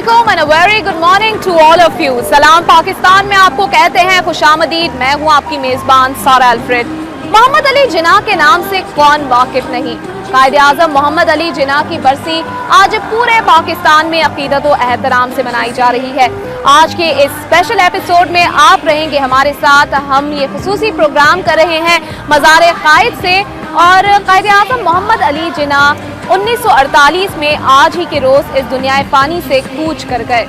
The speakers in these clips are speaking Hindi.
अस्सलामुअलैकुम and a very good morning to all of you. सलाम पाकिस्तान में आपको कहते हैं खुशामदीद। मैं हूं आपकी मेजबान सारा अल्फ्रेड। मोहम्मद अली जिन्ना के नाम से कौन वाकिफ नहीं। कायद-ए-आज़म मोहम्मद अली जिन्ना की बरसी आज पूरे पाकिस्तान में अकीदत व एहतराम से मनाई जा रही है। आज के इस स्पेशल एपिसोड में आप रहेंगे हमारे साथ। हम ये खुसूसी प्रोग्राम कर रहे हैं मज़ार कायद से। और कायद-ए-आज़म मोहम्मद अली जिन्ना 1948 में आज ही के रोज इस दुनिया फानी से कूच कर गए।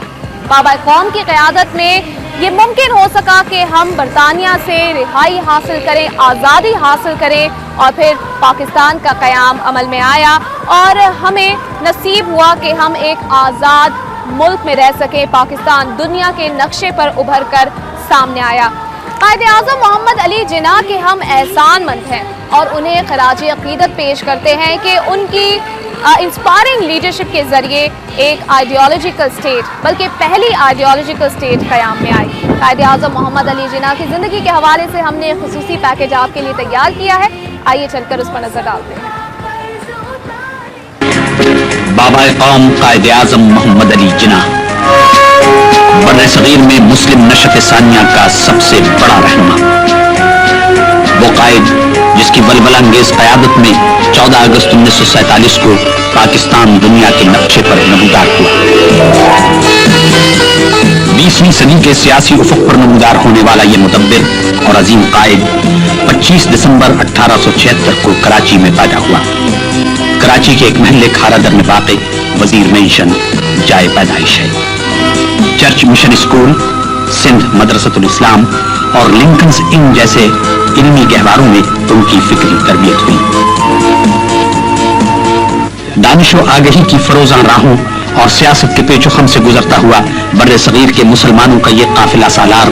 बाबा कौम की क़यादत में ये मुमकिन हो सका कि हम बरतानिया से रिहाई हासिल करें, आज़ादी हासिल करें और फिर पाकिस्तान का क़याम अमल में आया और हमें नसीब हुआ कि हम एक आज़ाद मुल्क में रह सके। पाकिस्तान दुनिया के नक्शे पर उभर कर सामने आया। कायद-ए-आज़म मोहम्मद अली जिन्ना के हम एहसानमंद हैं और उन्हें खराज अकीदत पेश करते हैं कि उनकी इंस्पायरिंग लीडरशिप के जरिए एक आइडियोलॉजिकल स्टेट, बल्कि पहली आइडियोलॉजिकल स्टेट क़याम में आई। कायद-ए-आज़म मोहम्मद अली जिन्ना की ज़िंदगी के हवाले से हमने एक खुसूसी पैकेज आपके लिए तैयार किया है। आइए चलकर उस पर नजर डालते हैं। बाबा कौम कायद-ए-आज़म मोहम्मद अली जिन्ना बर्र-ए-सग़ीर में मुस्लिम नशत सानिया का सबसे बड़ा रहनुमा, वो कायद जिसकी बलबला अंगेज क़यादत में 14 अगस्त 1947 को पाकिस्तान दुनिया के नक्शे पर नमूदार हुआ। 20वीं सदी के सियासी उफ़ुक़ पर नमूदार होने वाला ये मुदब्बिर और अजीम कायद 25 दिसंबर 1876 को कराची में पैदा हुआ। कराची के एक महल्ले खारादर में वाक़े वजीर मेंशन जाए पैदाइश है। चर्च मिशन स्कूल, सिंध मदरसतुल इस्लाम और लिंकन्स इन जैसे इल्मी गहवारों में उनकी फिक्री तरबियत हुई। दानिश व आगही की फरोज़ां राहों और सियासत के पेचोखम से गुजरता हुआ बर्रे सग़ीर के मुसलमानों का ये काफिला सालार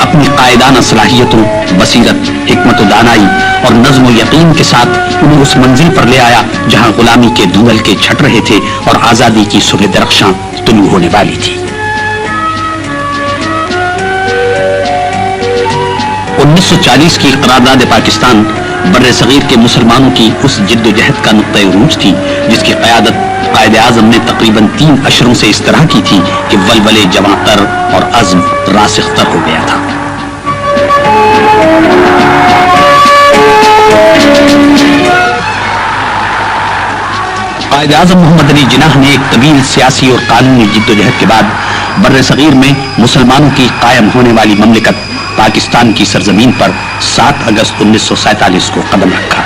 अपनी कायदाना सलाहियतों, बसीरत, हिकमत व दानाई और नज़्म व यकीन के साथ उन्हें उस मंजिल पर ले आया जहां गुलामी के धुंधल के छट रहे थे और आज़ादी की सुबह दरख्शां तुलू होने वाली थी। 1940 की करारदाद पाकिस्तान बर्रे सग़ीर के मुसलमानों की उस जिद्दोजहद का नुक्ता उरूज थी जिसकी क़यादत कायद-ए-आज़म ने तकरीबन 3 अशरों से इस तरह की थी कि वलवले जवां-तर और अज़्म रासिख़-तर हो गया था। कायद-ए-आज़म मोहम्मद अली जिन्ना ने एक तवील सियासी और कानूनी जिद्दोजहद के बाद बर्रे सग़ीर में मुसलमानों की कायम होने वाली ममलिकत पाकिस्तान की सरजमीन पर 7 अगस्त 1947 को कदम रखा।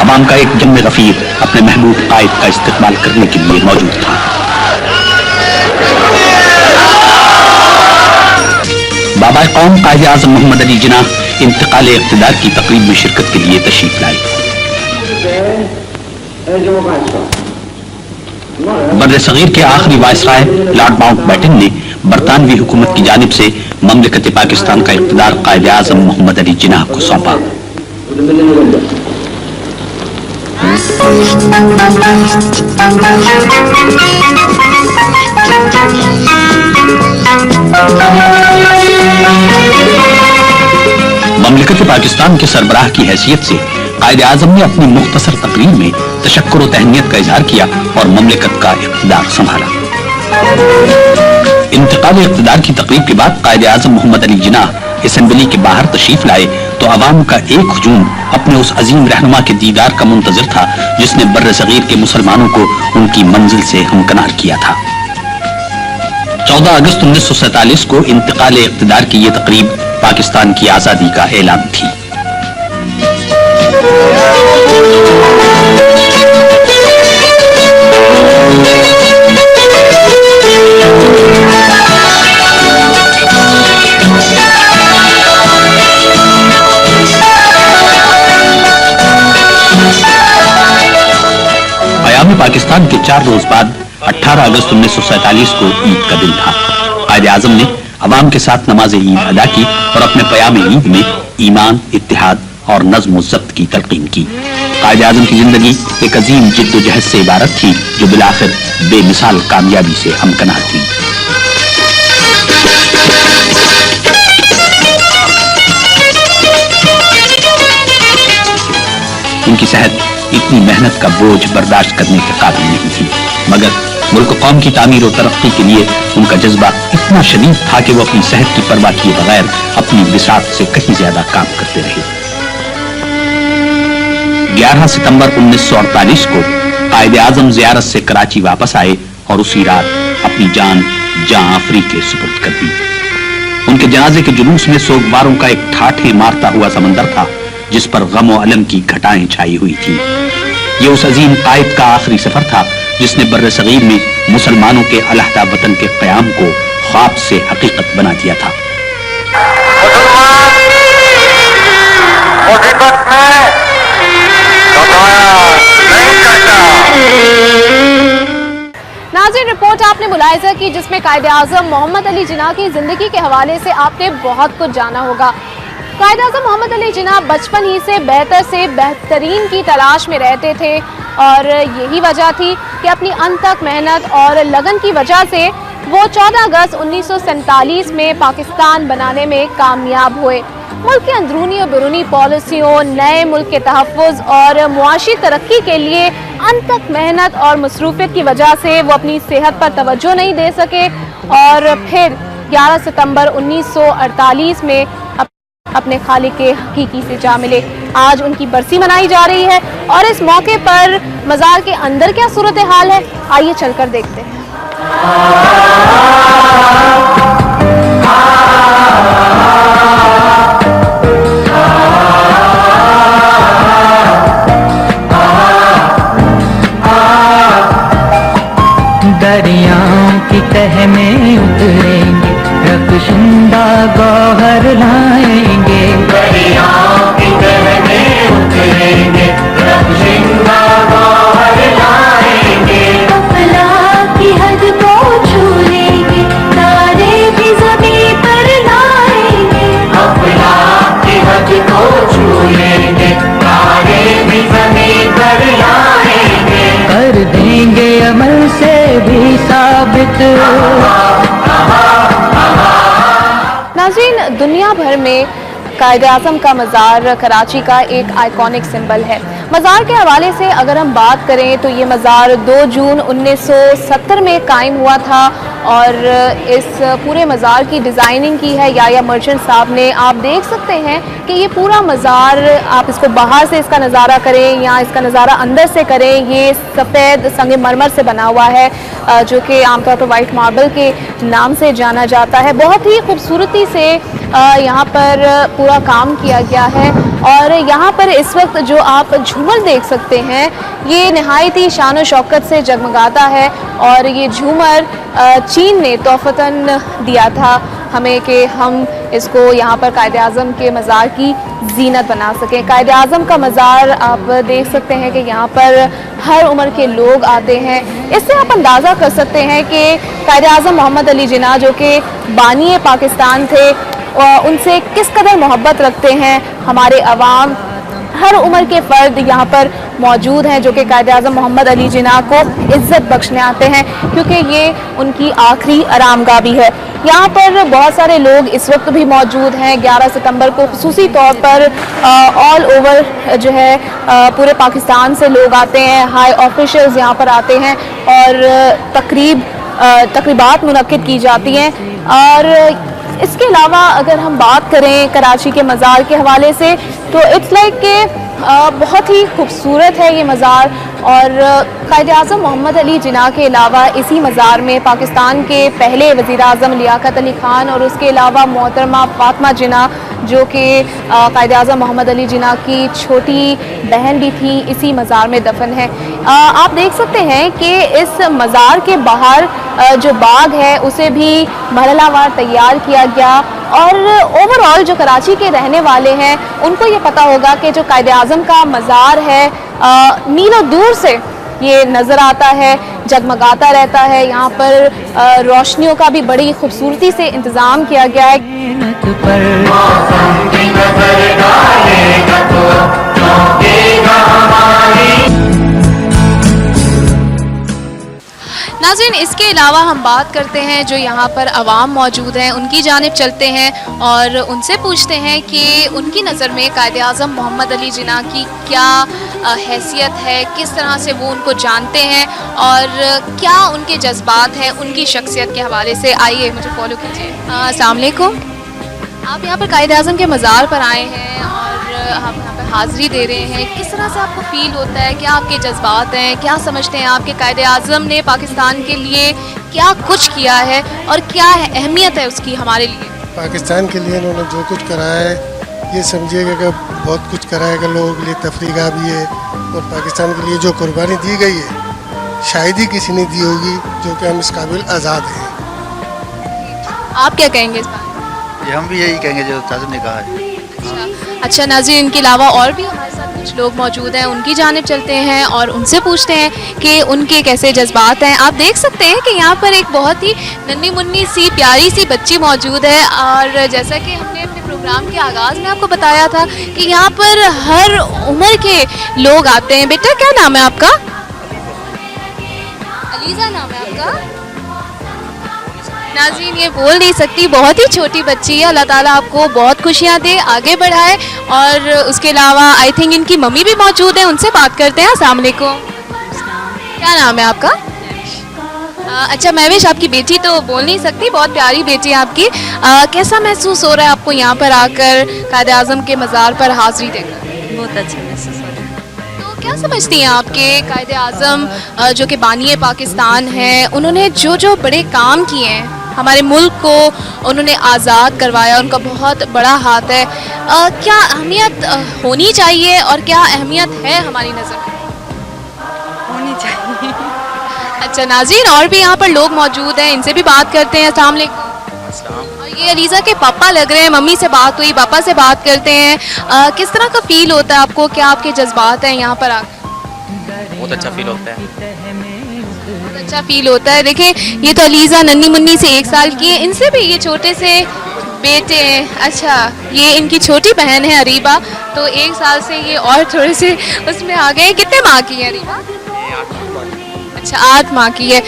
अवाम का एक जम्मे गफीर अपने महबूब कायद का इस्तेमाल करने के लिए मौजूद था। बाबा कौम कायद-ए-आज़म मोहम्मद अली जिन्ना इंतकाल इक़्तिदार की तकरीब में शिरकत के लिए तशरीफ लाए। बर्रे सग़ीर के आखिरी वायसराय लॉर्ड माउंटबेटन ने बरतानवी हुकूमत की जानिब से ममलिकत पाकिस्तान का इक़्तिदार कायद-ए-आज़म मोहम्मद अली जिन्ना को सौंपा। ममलिकत पाकिस्तान के सरबराह की हैसियत से कायद-ए-आज़म ने अपनी मुख्तसर तकरीर में तशक्कुर व तहनीयत का इजहार किया और ममलिकत का इक़्तिदार संभाला। इंतकाल इक़्तिदार की तकरीब के बाद कायद-ए-आज़म मोहम्मद अली जिन्ना असेंबली के बाहर तशरीफ लाए तो अवाम का एक हुजूम अपने उस अजीम रहनुमा के दीदार का मुंतज़िर था जिसने बर्रे सग़ीर के मुसलमानों को उनकी मंजिल से हमकनार किया था। 14 अगस्त 1947 को इंतकाल इक़्तिदार की ये तकरीब पाकिस्तान की आज़ादी का ऐलान थी। पाकिस्तान के 4 रोज बाद 18 अगस्त 1947 को ईद का दिन था। कायद-ए-आज़म ने अवाम के साथ नमाज ईद अदा की और अपने क़याम ईद में ईमान, इत्तिहाद और नज़्म व ज़ब्त की तलक़ीन की। कायद-ए-आज़म की जिंदगी एक अजीम जिद्दोजहद से इबारत थी जो बिलाखिर बेमिसाल कामयाबी से हमकनार हुई। उनकी सेहत इतनी मेहनत का बोझ बर्दाश्त करने के काबिल नहीं थी, मगर मुल्क कौम की तामीर और तरक्की के लिए उनका जज्बा इतना शदीद था कि वो अपनी सेहत की परवाह किए बगैर अपनी बिसात से कहीं ज्यादा काम करते रहे। 11 सितंबर 1948 को कायदे आजम ज़ियारत से कराची वापस आए और उसी रात अपनी जान जहां आफरी के सुपुर्द कर दी। उनके जनाजे के जुलूस में सोगवारों का एक ठाठे मारता हुआ समंदर था जिस पर गम और अलम की घटाएं छाई हुई थी। ये उस अजीम कायद का आखिरी सफर था जिसने बर्र सगीर में मुसलमानों के अलहदा वतन के क़याम को ख्वाब से हकीकत बना दिया था। नाज़रीन, रिपोर्ट आपने मुलाहिज़ा की जिसमें कायदे आज़म मोहम्मद अली जिन्ना की ज़िंदगी के हवाले से आपने बहुत कुछ जाना होगा। कायदे आज़म मोहम्मद अली जिन्ना बचपन ही से बेहतरीन की तलाश में रहते थे और यही वजह थी कि अपनी अनथक मेहनत और लगन की वजह से वो 14 अगस्त 1947 में पाकिस्तान बनाने में कामयाब हुए। मुल्क की अंदरूनी और बैरूनी पॉलिसियों, नए मुल्क के तहफ़्फ़ुज़ और मुआशी तरक्की के लिए अनथक मेहनत और मसरूफ़ियत की वजह से वो अपनी सेहत पर तवज्जो नहीं दे सके और फिर 11 सितंबर 1948 में अपने खालिक के हकीकी से जा मिले। आज उनकी बरसी मनाई जा रही है और इस मौके पर मज़ार के अंदर क्या सूरत हाल है, आइए चलकर देखते हैं। दरियाओं की तह में उतरेंगे, रख्शिंदा गौहर लाएंगे। दरियाओं की तह में उतरेंगे, रख्शिंदा गौहर लाएंगे। अफलाक की हद को छू लेंगे, तारे भी ज़मीं पर लाएंगे। अफलाक की हद को छू लेंगे, तारे भी ज़मीं पर लाएंगे। कर देंगे अमल से भी साबित। नाज़रीन, दुनिया भर में कायदे आज़म का मज़ार कराची का एक आइकॉनिक सिंबल है। मज़ार के हवाले से अगर हम बात करें तो ये मज़ार 2 जून 1970 में कायम हुआ था और इस पूरे मज़ार की डिज़ाइनिंग की है याया मर्चेंट साहब ने। आप देख सकते हैं कि ये पूरा मज़ार, आप इसको बाहर से इसका नज़ारा करें या इसका नज़ारा अंदर से करें, ये सफ़ेद संगमरमर से बना हुआ है जो कि आमतौर पर वाइट मार्बल के नाम से जाना जाता है। बहुत ही खूबसूरती से यहाँ पर पूरा काम किया गया है और यहाँ पर इस वक्त जो आप झूमर देख सकते हैं ये नहायत ही शान और शौकत से जगमगाता है और ये झूमर चीन ने तोहफ़तन दिया था हमें कि हम इसको यहाँ पर कायदे आज़म के मज़ार की जीनत बना सकें। कायदे आज़म का मज़ार आप देख सकते हैं कि यहाँ पर हर उम्र के लोग आते हैं। इससे आप अंदाज़ा कर सकते हैं कि कायदे आज़म मोहम्मद अली जिन्ना जो कि बानी पाकिस्तान थे उनसे किस कदर मोहब्बत रखते हैं हमारे अवाम। हर उम्र के फ़र्द यहाँ पर मौजूद हैं जो कि कायदे आज़म मोहम्मद अली जिन्ना को इज़्ज़त बख्शने आते हैं क्योंकि ये उनकी आखिरी आरामगाह भी है। यहाँ पर बहुत सारे लोग इस वक्त भी मौजूद हैं। 11 सितंबर को खुसूसी तौर पर ऑल ओवर जो है पूरे पाकिस्तान से लोग आते हैं, हाई ऑफिशियल्स यहाँ पर आते हैं और तकरीबात मुनक्किद की जाती हैं। और इसके अलावा अगर हम बात करें कराची के मज़ार के हवाले से तो इट्स लाइक कि बहुत ही खूबसूरत है ये मज़ार और कायदे आज़म मोहम्मद अली जिन्ना के अलावा इसी मज़ार में पाकिस्तान के पहले वज़ीर आज़म लियाकत अली ख़ान और उसके अलावा मोहतरमा फ़ातिमा जिन्ना जो कि कायदे आज़म मोहम्मद अली जिन्ना की छोटी बहन भी थी इसी मज़ार में दफन है। आप देख सकते हैं कि इस मज़ार के बाहर जो बाग है उसे भी मरहलावार तैयार किया गया और ओवरऑल जो कराची के रहने वाले हैं उनको ये पता होगा कि जो कायदे आज़म का मज़ार है मीलों दूर से ये नज़र आता है, जगमगाता रहता है। यहाँ पर रोशनियों का भी बड़ी खूबसूरती से इंतज़ाम किया गया है। नाज़रीन, इसके अलावा हम बात करते हैं जो यहाँ पर अवाम मौजूद हैं, उनकी जानिब चलते हैं और उनसे पूछते हैं कि उनकी नज़र में कायद-ए-आज़म मोहम्मद अली जिन्ना की क्या हैसियत है, किस तरह से वो उनको जानते हैं और क्या उनके जज्बात हैं उनकी शख्सियत के हवाले से। आइए मुझे फॉलो कीजिए। अस्सलाम वालेकुम। आप यहाँ पर कायद-ए-आज़म के मज़ार पर आए हैं और आप यहाँ पर हाज़िरी दे रहे हैं, किस तरह से आपको फ़ील होता है, क्या आपके जज्बात हैं, क्या समझते हैं आप कि कायद-ए-आज़म ने पाकिस्तान के लिए क्या कुछ किया है और क्या अहमियत है उसकी हमारे लिए? पाकिस्तान के लिए उन्होंने जो कुछ करा है, ये समझिएगा कि बहुत कुछ करा है, कि लोगों के लिए तफरीह भी है और पाकिस्तान के लिए जो कुर्बानी दी गई है शायद ही किसी ने दी होगी, जो कि हम इस काबिल आज़ाद हैं। आप क्या कहेंगे इस बारे में? ये हम भी यही कहेंगे जो ताज़म ने कहा है। अच्छा नाज़रीन, इनके अलावा और भी हमारे साथ कुछ लोग मौजूद हैं, उनकी जानिब चलते हैं और उनसे पूछते हैं कि उनके कैसे जज्बात हैं। आप देख सकते हैं कि यहाँ पर एक बहुत ही नन्ही मुन्नी सी प्यारी सी बच्ची मौजूद है और जैसा कि हमने अपने प्रोग्राम के आगाज़ में आपको बताया था कि यहाँ पर हर उम्र के लोग आते हैं। बेटा क्या नाम है आपका? अलीज़ा नाम है आपका? नाज़रीन, ये बोल नहीं सकती, बहुत ही छोटी बच्ची है। अल्लाह ताला आपको बहुत खुशियाँ दे, आगे बढ़ाए। और उसके अलावा आई थिंक इनकी मम्मी भी मौजूद है, उनसे बात करते हैं। अस्सलाम वालेकुम। क्या नाम है आपका? अच्छा महविश, आपकी बेटी तो बोल नहीं सकती, बहुत प्यारी बेटी है आपकी। कैसा महसूस हो रहा है आपको यहाँ पर आकर कायद-ए-आज़म के मज़ार पर हाज़िरी देकर? बहुत अच्छा महसूस हो रहा है। तो क्या समझती हैं आपके कायद-ए-आज़म जो कि बानी पाकिस्तान हैं, उन्होंने जो जो बड़े काम किए हैं, हमारे मुल्क को उन्होंने आज़ाद करवाया, उनका बहुत बड़ा हाथ है। क्या अहमियत होनी चाहिए और क्या अहमियत है हमारी नज़र में? होनी चाहिए। अच्छा नाज़रीन, और भी यहाँ पर लोग मौजूद हैं, इनसे भी बात करते हैं। अस्सलाम वालेकुम। और ये अलीज़ा के पापा लग रहे हैं, मम्मी से बात हुई, पापा से बात करते हैं। किस तरह का फ़ील होता है आपको, क्या आपके जज्बात हैं यहाँ पर आकर? बहुत अच्छा फील होता है। बहुत अच्छा फील होता है। देखें, ये तो अलीज़ा नन्ही मुन्नी से 1 साल की है, इनसे भी ये छोटे से बेटे हैं। अच्छा, ये इनकी छोटी बहन है अरीबा, तो 1 साल से ये और थोड़े से उसमें आ गए। कितने माह की है अरीबा? अच्छा, 8 माह की है।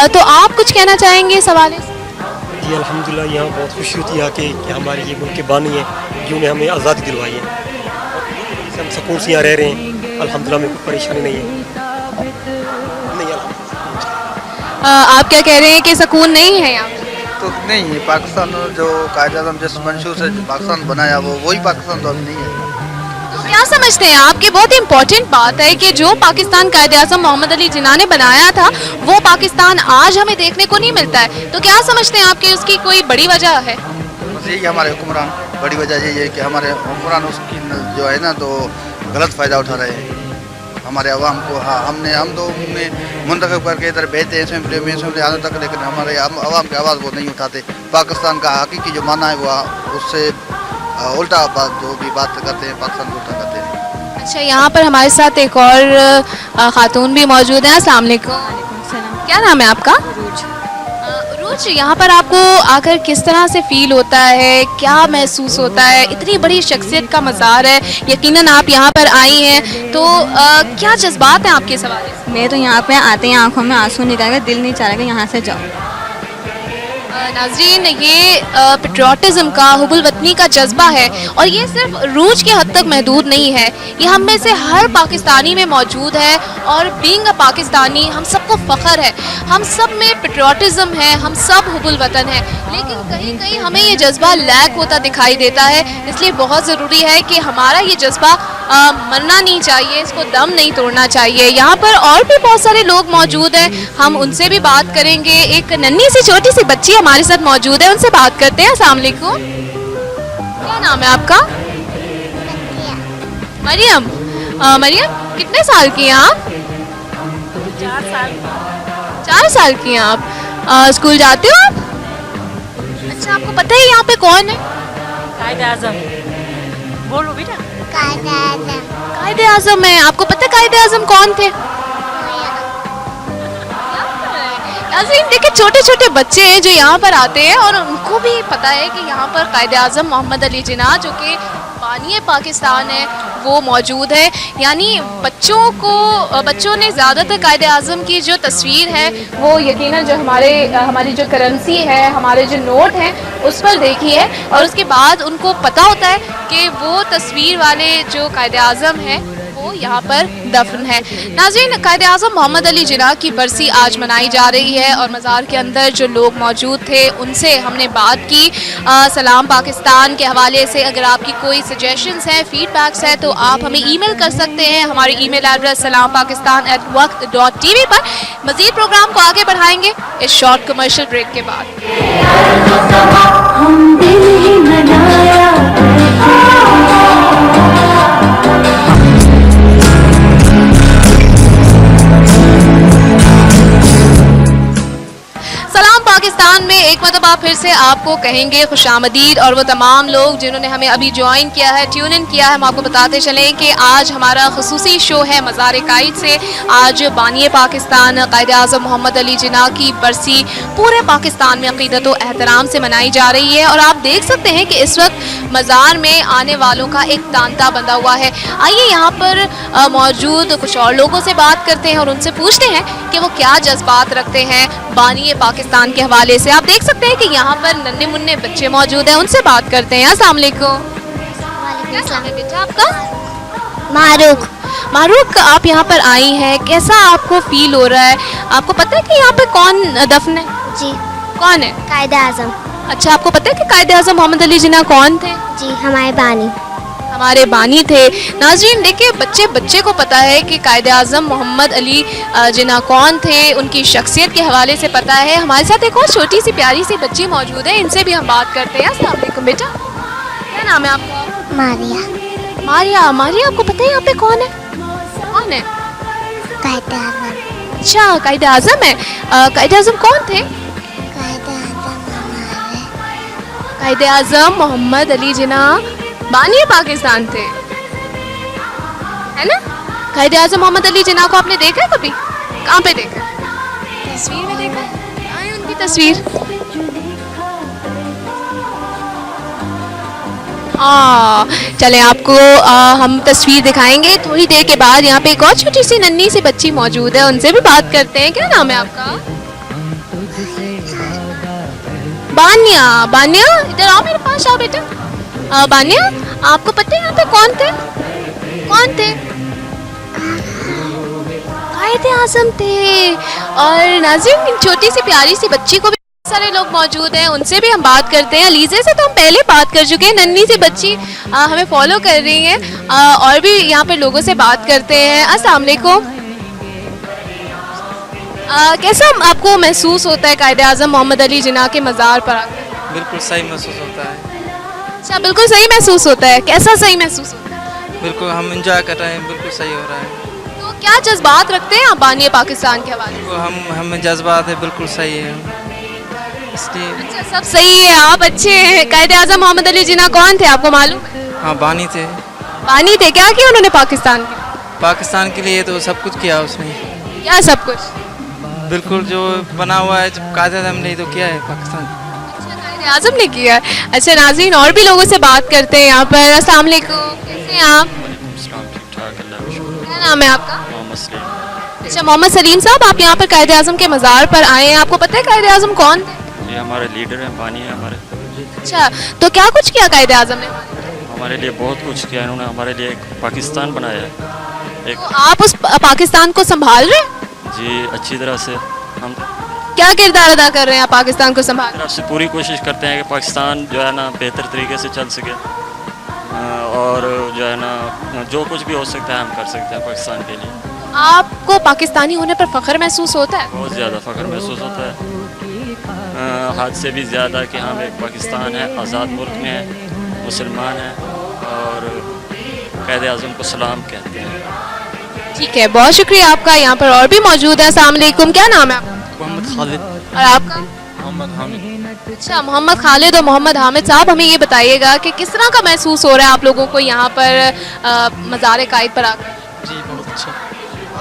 तो आप कुछ कहना चाहेंगे इस हवाले से? जी अल्हम्दुलिल्लाह, यहाँ बहुत खुशी होती है कि हमारे ये मुल्क के बानी हैं जिन्होंने हमें आज़ादी दिलवाई है। हम सुकून से यहाँ रह रहे हैं, अल्हम्दुलिल्लाह में कोई परेशानी नहीं है। आप क्या कह रहे हैं कि सुकून नहीं है यहाँ? तो नहीं है, पाकिस्तान जो कायद-ए-आज़म जिस मंशूर से पाकिस्तान बनाया वो वही पाकिस्तान तो अब नहीं है। तो क्या समझते हैं आपकी बहुत इंपॉर्टेंट बात है कि जो पाकिस्तान कायद-ए-आज़म मोहम्मद अली जिन्ना ने बनाया था वो पाकिस्तान आज हमें देखने को नहीं मिलता है, तो क्या समझते हैं आपकी उसकी कोई बड़ी वजह है? बस यही हमारे हुक्मरान, बड़ी वजह यही है कि हमारे हुक्मरान उसकी जो है ना तो गलत फ़ायदा उठा रहे हैं हमारे अवाम को। हाँ, हम तो मुंतखब करके इधर भेजते हैं असेंबली आने तक, लेकिन हमारे अवाम की आवाज़ वो नहीं उठाते। पाकिस्तान का हकीकी जो माना है वो उससे उल्टा बात जो भी बात करते हैं पाकिस्तान को उल्टा करते हैं। अच्छा, यहाँ पर हमारे साथ एक और खातून भी मौजूद हैं। अस्सलाम वालेकुम। क्या नाम है आपका? रोज, यहाँ पर आपको आकर किस तरह से फील होता है, क्या महसूस होता है? इतनी बड़ी शख्सियत का मज़ार है, यकीनन आप यहाँ पर आई हैं, तो क्या जज्बात हैं आपके सवाल से? मैं तो यहाँ पे आते हैं आंखों में आंसू निकल गए, दिल नहीं चाह रहा कि यहाँ से जाओ। नाज़रीन, ये पेट्रियाटिज़म का, हुब्बुल वतनी का जज्बा है और ये सिर्फ रूज के हद तक महदूद नहीं है, ये हम में से हर पाकिस्तानी में मौजूद है। और बीइंग अ पाकिस्तानी हम सबको फ़ख्र है, हम सब में पेट्रियाटिज़म है, हम सब हुब्बुल वतन है, लेकिन कहीं कहीं हमें ये जज्बा लैक होता दिखाई देता है। इसलिए बहुत ज़रूरी है कि हमारा ये जज्बा मरना नहीं चाहिए, इसको दम नहीं तोड़ना चाहिए। यहाँ पर और भी बहुत सारे लोग मौजूद हैं, हम उनसे भी बात करेंगे। एक नन्ही सी छोटी सी बच्ची हमारे साथ मौजूद है, उनसे बात करते हैं। अस्सलाम वालेकुम। क्या नाम है आपका? मरियम। मरियम, कितने साल की हैं आप? 4 साल। 4 साल की हैं आप? स्कूल जाते हो आप? अच्छा, आपको पता है यहाँ पे कौन है? कायद-ए-आज़म। बोलो बेटा। कायद-ए-आज़म है। आपको पता है कायद-ए-आज़म कौन थे? नाज़रीन, देखिए छोटे छोटे बच्चे हैं जो यहाँ पर आते हैं और उनको भी पता है कि यहाँ पर कायद-ए-आज़म मोहम्मद अली जिन्ना जो कि बानी पाकिस्तान है वो मौजूद है। यानी बच्चों ने ज़्यादातर कायदे आज़म की जो तस्वीर है वो यकीनन जो हमारी जो करेंसी है, हमारे जो नोट हैं उस पर देखी है, और उसके बाद उनको पता होता है कि वो तस्वीर वाले जो कायदे आज़म हैं वो यहाँ पर दफन है। नाज़रीन, कायदे आज़म मोहम्मद अली जिन्ना की बरसी आज मनाई जा रही है और मज़ार के अंदर जो लोग मौजूद थे उनसे हमने बात की सलाम पाकिस्तान के हवाले से। अगर आपकी कोई सजेशंस हैं, फीडबैक्स है तो आप हमें ईमेल कर सकते हैं। हमारी ईमेल एड्रेस salampakistan@waqt.tv पर। मज़ीद प्रोग्राम को आगे बढ़ाएंगे इस शॉर्ट कमर्शियल ब्रेक के बाद। पाकिस्तान में एक मरतबा फिर से आपको कहेंगे खुशामदीद, और वो तमाम लोग जिन्होंने हमें अभी ज्वाइन किया है, ट्यून इन किया है, हम आपको बताते चलें कि आज हमारा खुसूसी शो है मज़ार कायद से। आज बानी पाकिस्तान कायदे आज़म मोहम्मद अली जिन्ना की बरसी पूरे पाकिस्तान में अक़ीदत व एहतराम से मनाई जा रही है, और आप देख सकते हैं कि इस वक्त मज़ार में आने वालों का एक तांता बंधा हुआ है। आइए यहाँ पर मौजूद कुछ और लोगों से बात करते हैं और उनसे पूछते हैं कि वो क्या जज्बात रखते हैं बानी पाकिस्तान के हवाले से। आप देख सकते हैं कि यहाँ पर नन्हे मुन्ने बच्चे मौजूद हैं, उनसे बात करते हैं। अस्सलाम वालेकुम। क्या नाम है बेटा आपका? मारूक, आप यहाँ पर आई हैं, कैसा आपको फील हो रहा है? आपको पता है कि यहाँ पे कौन दफन है? जी। कौन है? कायदे आज़म। अच्छा, आपको पता है कि कायदे आज़म मोहम्मद अली जिन्ना कौन थे? जी, हमारे बानी थे। नाज़रीन देखिए, बच्चे को पता है कि कायदे आज़म मोहम्मद अली जिन्ना कौन थे, उनकी शख्सियत के हवाले से पता है। हमारे साथ एक और छोटी सी प्यारी सी बच्ची मौजूद है, इनसे भी हम बात करते हैं। अस्सलाम वालेकुम बेटा, क्या नाम है आपका? मारिया, आपको पता है यहाँ पे कौन है? कायदे आज़म। अच्छा, कायदे आज़म है। कायदे आज़म कौन थे? कायदे आज़म मोहम्मद अली जिन्ना बानी पाकिस्तान थे, है ना? कायदे आज़म मोहम्मद अली जिन्ना को आपने देखा है कभी? कहाँ पे देखा? तस्वीर में देखा है? कहाँ है उनकी तस्वीर? चले आपको हम तस्वीर दिखाएंगे थोड़ी देर के बाद। यहाँ पे एक और छोटी सी नन्ही सी बच्ची मौजूद है, उनसे भी बात करते हैं। क्या नाम है आपका? बानिया, इधर आओ मेरे पास, आओ बेटा। बानिया, आपको पता है यहाँ पे कौन थे? कायदे आज़म थे। और नाज़रीन, छोटी सी प्यारी सी बच्ची को भी सारे लोग मौजूद हैं, उनसे भी हम बात करते हैं। अलीज़े से तो हम पहले बात कर चुके हैं, नन्ही सी बच्ची हमें फॉलो कर रही हैं, और भी यहाँ पे लोगों से बात करते हैं। अस्सलाम वालेकुम। कैसा आपको महसूस होता है कायदे आज़म मोहम्मद अली जिन्ना के मज़ार पर आकर? बिल्कुल सही महसूस होता है। अच्छा, बिल्कुल सही महसूस होता है। कैसा सही महसूस होता है? बिल्कुल हम इंजॉय कर रहे हैं, बिल्कुल सही हो रहा है। तो क्या जज्बात रखते हैं आप बानी पाकिस्तान के हवाले? हम जज्बात है, बिल्कुल सही है इसलिए। अच्छा, सब सही है, आप अच्छे हैं। कायदे आज़म मोहम्मद अली जिन्ना कौन थे, आपको मालूम है? हाँ, बानी थे। क्या किया उन्होंने पाकिस्तान के लिए? तो सब कुछ किया उसने। क्या सब कुछ? बिल्कुल, जो बना हुआ है कायदे आज़म ने तो किया है पाकिस्तान। कायदे आज़म ने किया। अच्छा नाज़रीन, और भी लोगों से बात करते हैं यहाँ पर। अस्सलाम वालेकुम, कैसे हैं आप? क्या नाम है आपका? अच्छा, मोहम्मद सलीम साहब, आप यहाँ पर कायदे आज़म के मज़ार पर आए हैं, आपको पता है कायदे आज़म कौन थे? ये हमारे लीडर हैं, बानी है हमारे। अच्छा, तो क्या कुछ किया कायदे आज़म ने? हमारे लिए बहुत कुछ किया इन्होंने, हमारे लिए एक पाकिस्तान बनाया है। तो आप उस पाकिस्तान को संभाल रहे हैं? जी, अच्छी तरह से। हम क्या किरदार अदा कर रहे हैं आप पाकिस्तान को संभाल? तरफ से पूरी कोशिश करते हैं कि पाकिस्तान जो है ना बेहतर तरीके से चल सके, और जो है ना जो कुछ भी हो सकता है हम कर सकते हैं पाकिस्तान के लिए। आपको पाकिस्तानी होने पर फ़ख्र महसूस होता है? बहुत ज़्यादा फ़ख्र महसूस होता है, हद से भी ज़्यादा कि हम एक पाकिस्तान है, आज़ाद मुल्क में है, मुसलमान है, और कायदे आज़म को सलाम कहते हैं। ठीक है, बहुत शुक्रिया आपका। यहाँ पर और भी मौजूद है। अस्सलाम वालेकुम, क्या नाम है आपका? मोहम्मद खालिद। और आपका? मोहम्मद हामिद। अच्छा, मोहम्मद खालिद और मोहम्मद हामिद साहब, हमें ये बताइएगा कि किस तरह का महसूस हो रहा है आप लोगों को यहाँ पर मज़ार कायद पर आकर? जी बहुत अच्छा।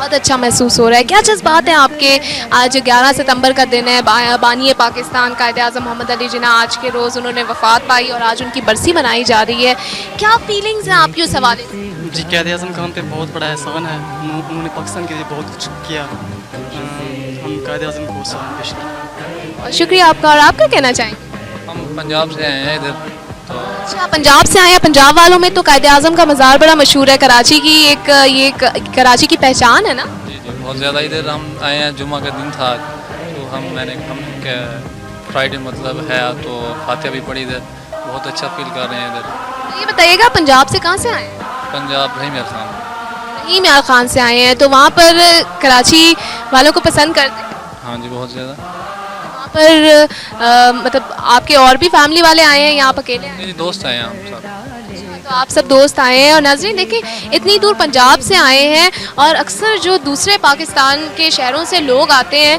बहुत अच्छा महसूस हो रहा है। क्या जज्बात हैं आपके? आज 11 सितंबर का दिन है, बानी पाकिस्तान कायदे आज़म मोहम्मद अली जिन्ना आज के रोज़ उन्होंने वफ़ात पाई और आज उनकी बरसी मनाई जा रही है। क्या फीलिंग्स हैं आपकी उस हवाले से? जी, कायदे आज़म का हम पे बहुत बड़ा एहसान है, उन्होंने पाकिस्तान के लिए बहुत कुछ किया। हम कायदे आज़म को सलाम पेश करते हैं। शुक्रिया आपका। और आप क्या कहना चाहेंगे? हम पंजाब से आए हैं इधर। तो अच्छा, पंजाब से आए हैं। पंजाब वालों में तो कायदे आज़म का मज़ार बड़ा मशहूर है, कराची की कराची की पहचान है ना? जी जी, बहुत ज़्यादा। इधर हम आए हैं, जुम्मा का दिन था तो हम फ्राइडे मतलब है तो फातिहा भी पढ़ी इधर, बहुत अच्छा फील कर रहे हैं इधर। तो ये बताइएगा, पंजाब से कहाँ से आए हैं? पंजाब रहीम यार खान। रहीम यार खान से आए हैं, तो वहाँ पर कराची वालों को पसंद करते हैं? हाँ जी, बहुत ज़्यादा। वहाँ पर मतलब आपके और भी फैमिली वाले आए हैं या आप अकेले आए हैं? मेरे दोस्त आए हैं हम सब। तो आप सब दोस्त आए हैं। और नाज़रीन देखिए, इतनी दूर पंजाब से आए हैं और अक्सर जो दूसरे पाकिस्तान के शहरों से लोग आते हैं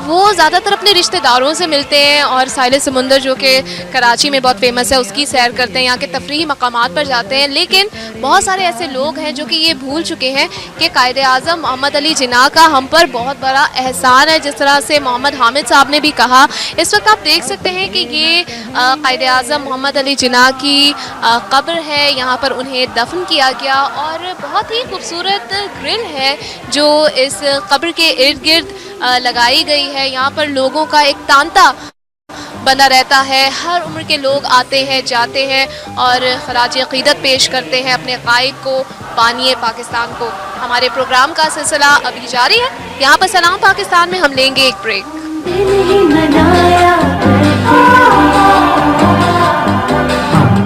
वो ज़्यादातर अपने रिश्तेदारों से मिलते हैं और साहिल समुंदर जो कि कराची में बहुत फेमस है उसकी सैर करते हैं, यहाँ के तफरीही मकामात पर जाते हैं। लेकिन बहुत सारे ऐसे लोग हैं जो कि ये भूल चुके हैं कि कायदे आज़म मोहम्मद अली जिन्ना का हम पर बहुत बड़ा एहसान है। जिस तरह से मोहम्मद हामिद साहब ने भी कहा, इस वक्त आप देख सकते हैं कि ये कायदे आज़म मोहम्मद अली जिन्ना की कब्र है, यहाँ पर उन्हें दफन किया गया और बहुत ही खूबसूरत ग्रिल है जो इस कब्र के इर्द गिर्द लगाई गई है। यहाँ पर लोगों का एक तांता बना रहता है, हर उम्र के लोग आते हैं जाते हैं और खराज अक़ीदत पेश करते हैं अपने कायद को, बानी पाकिस्तान को। हमारे प्रोग्राम का सिलसिला अभी जारी है। यहाँ पर सलाम पाकिस्तान में हम लेंगे एक ब्रेक।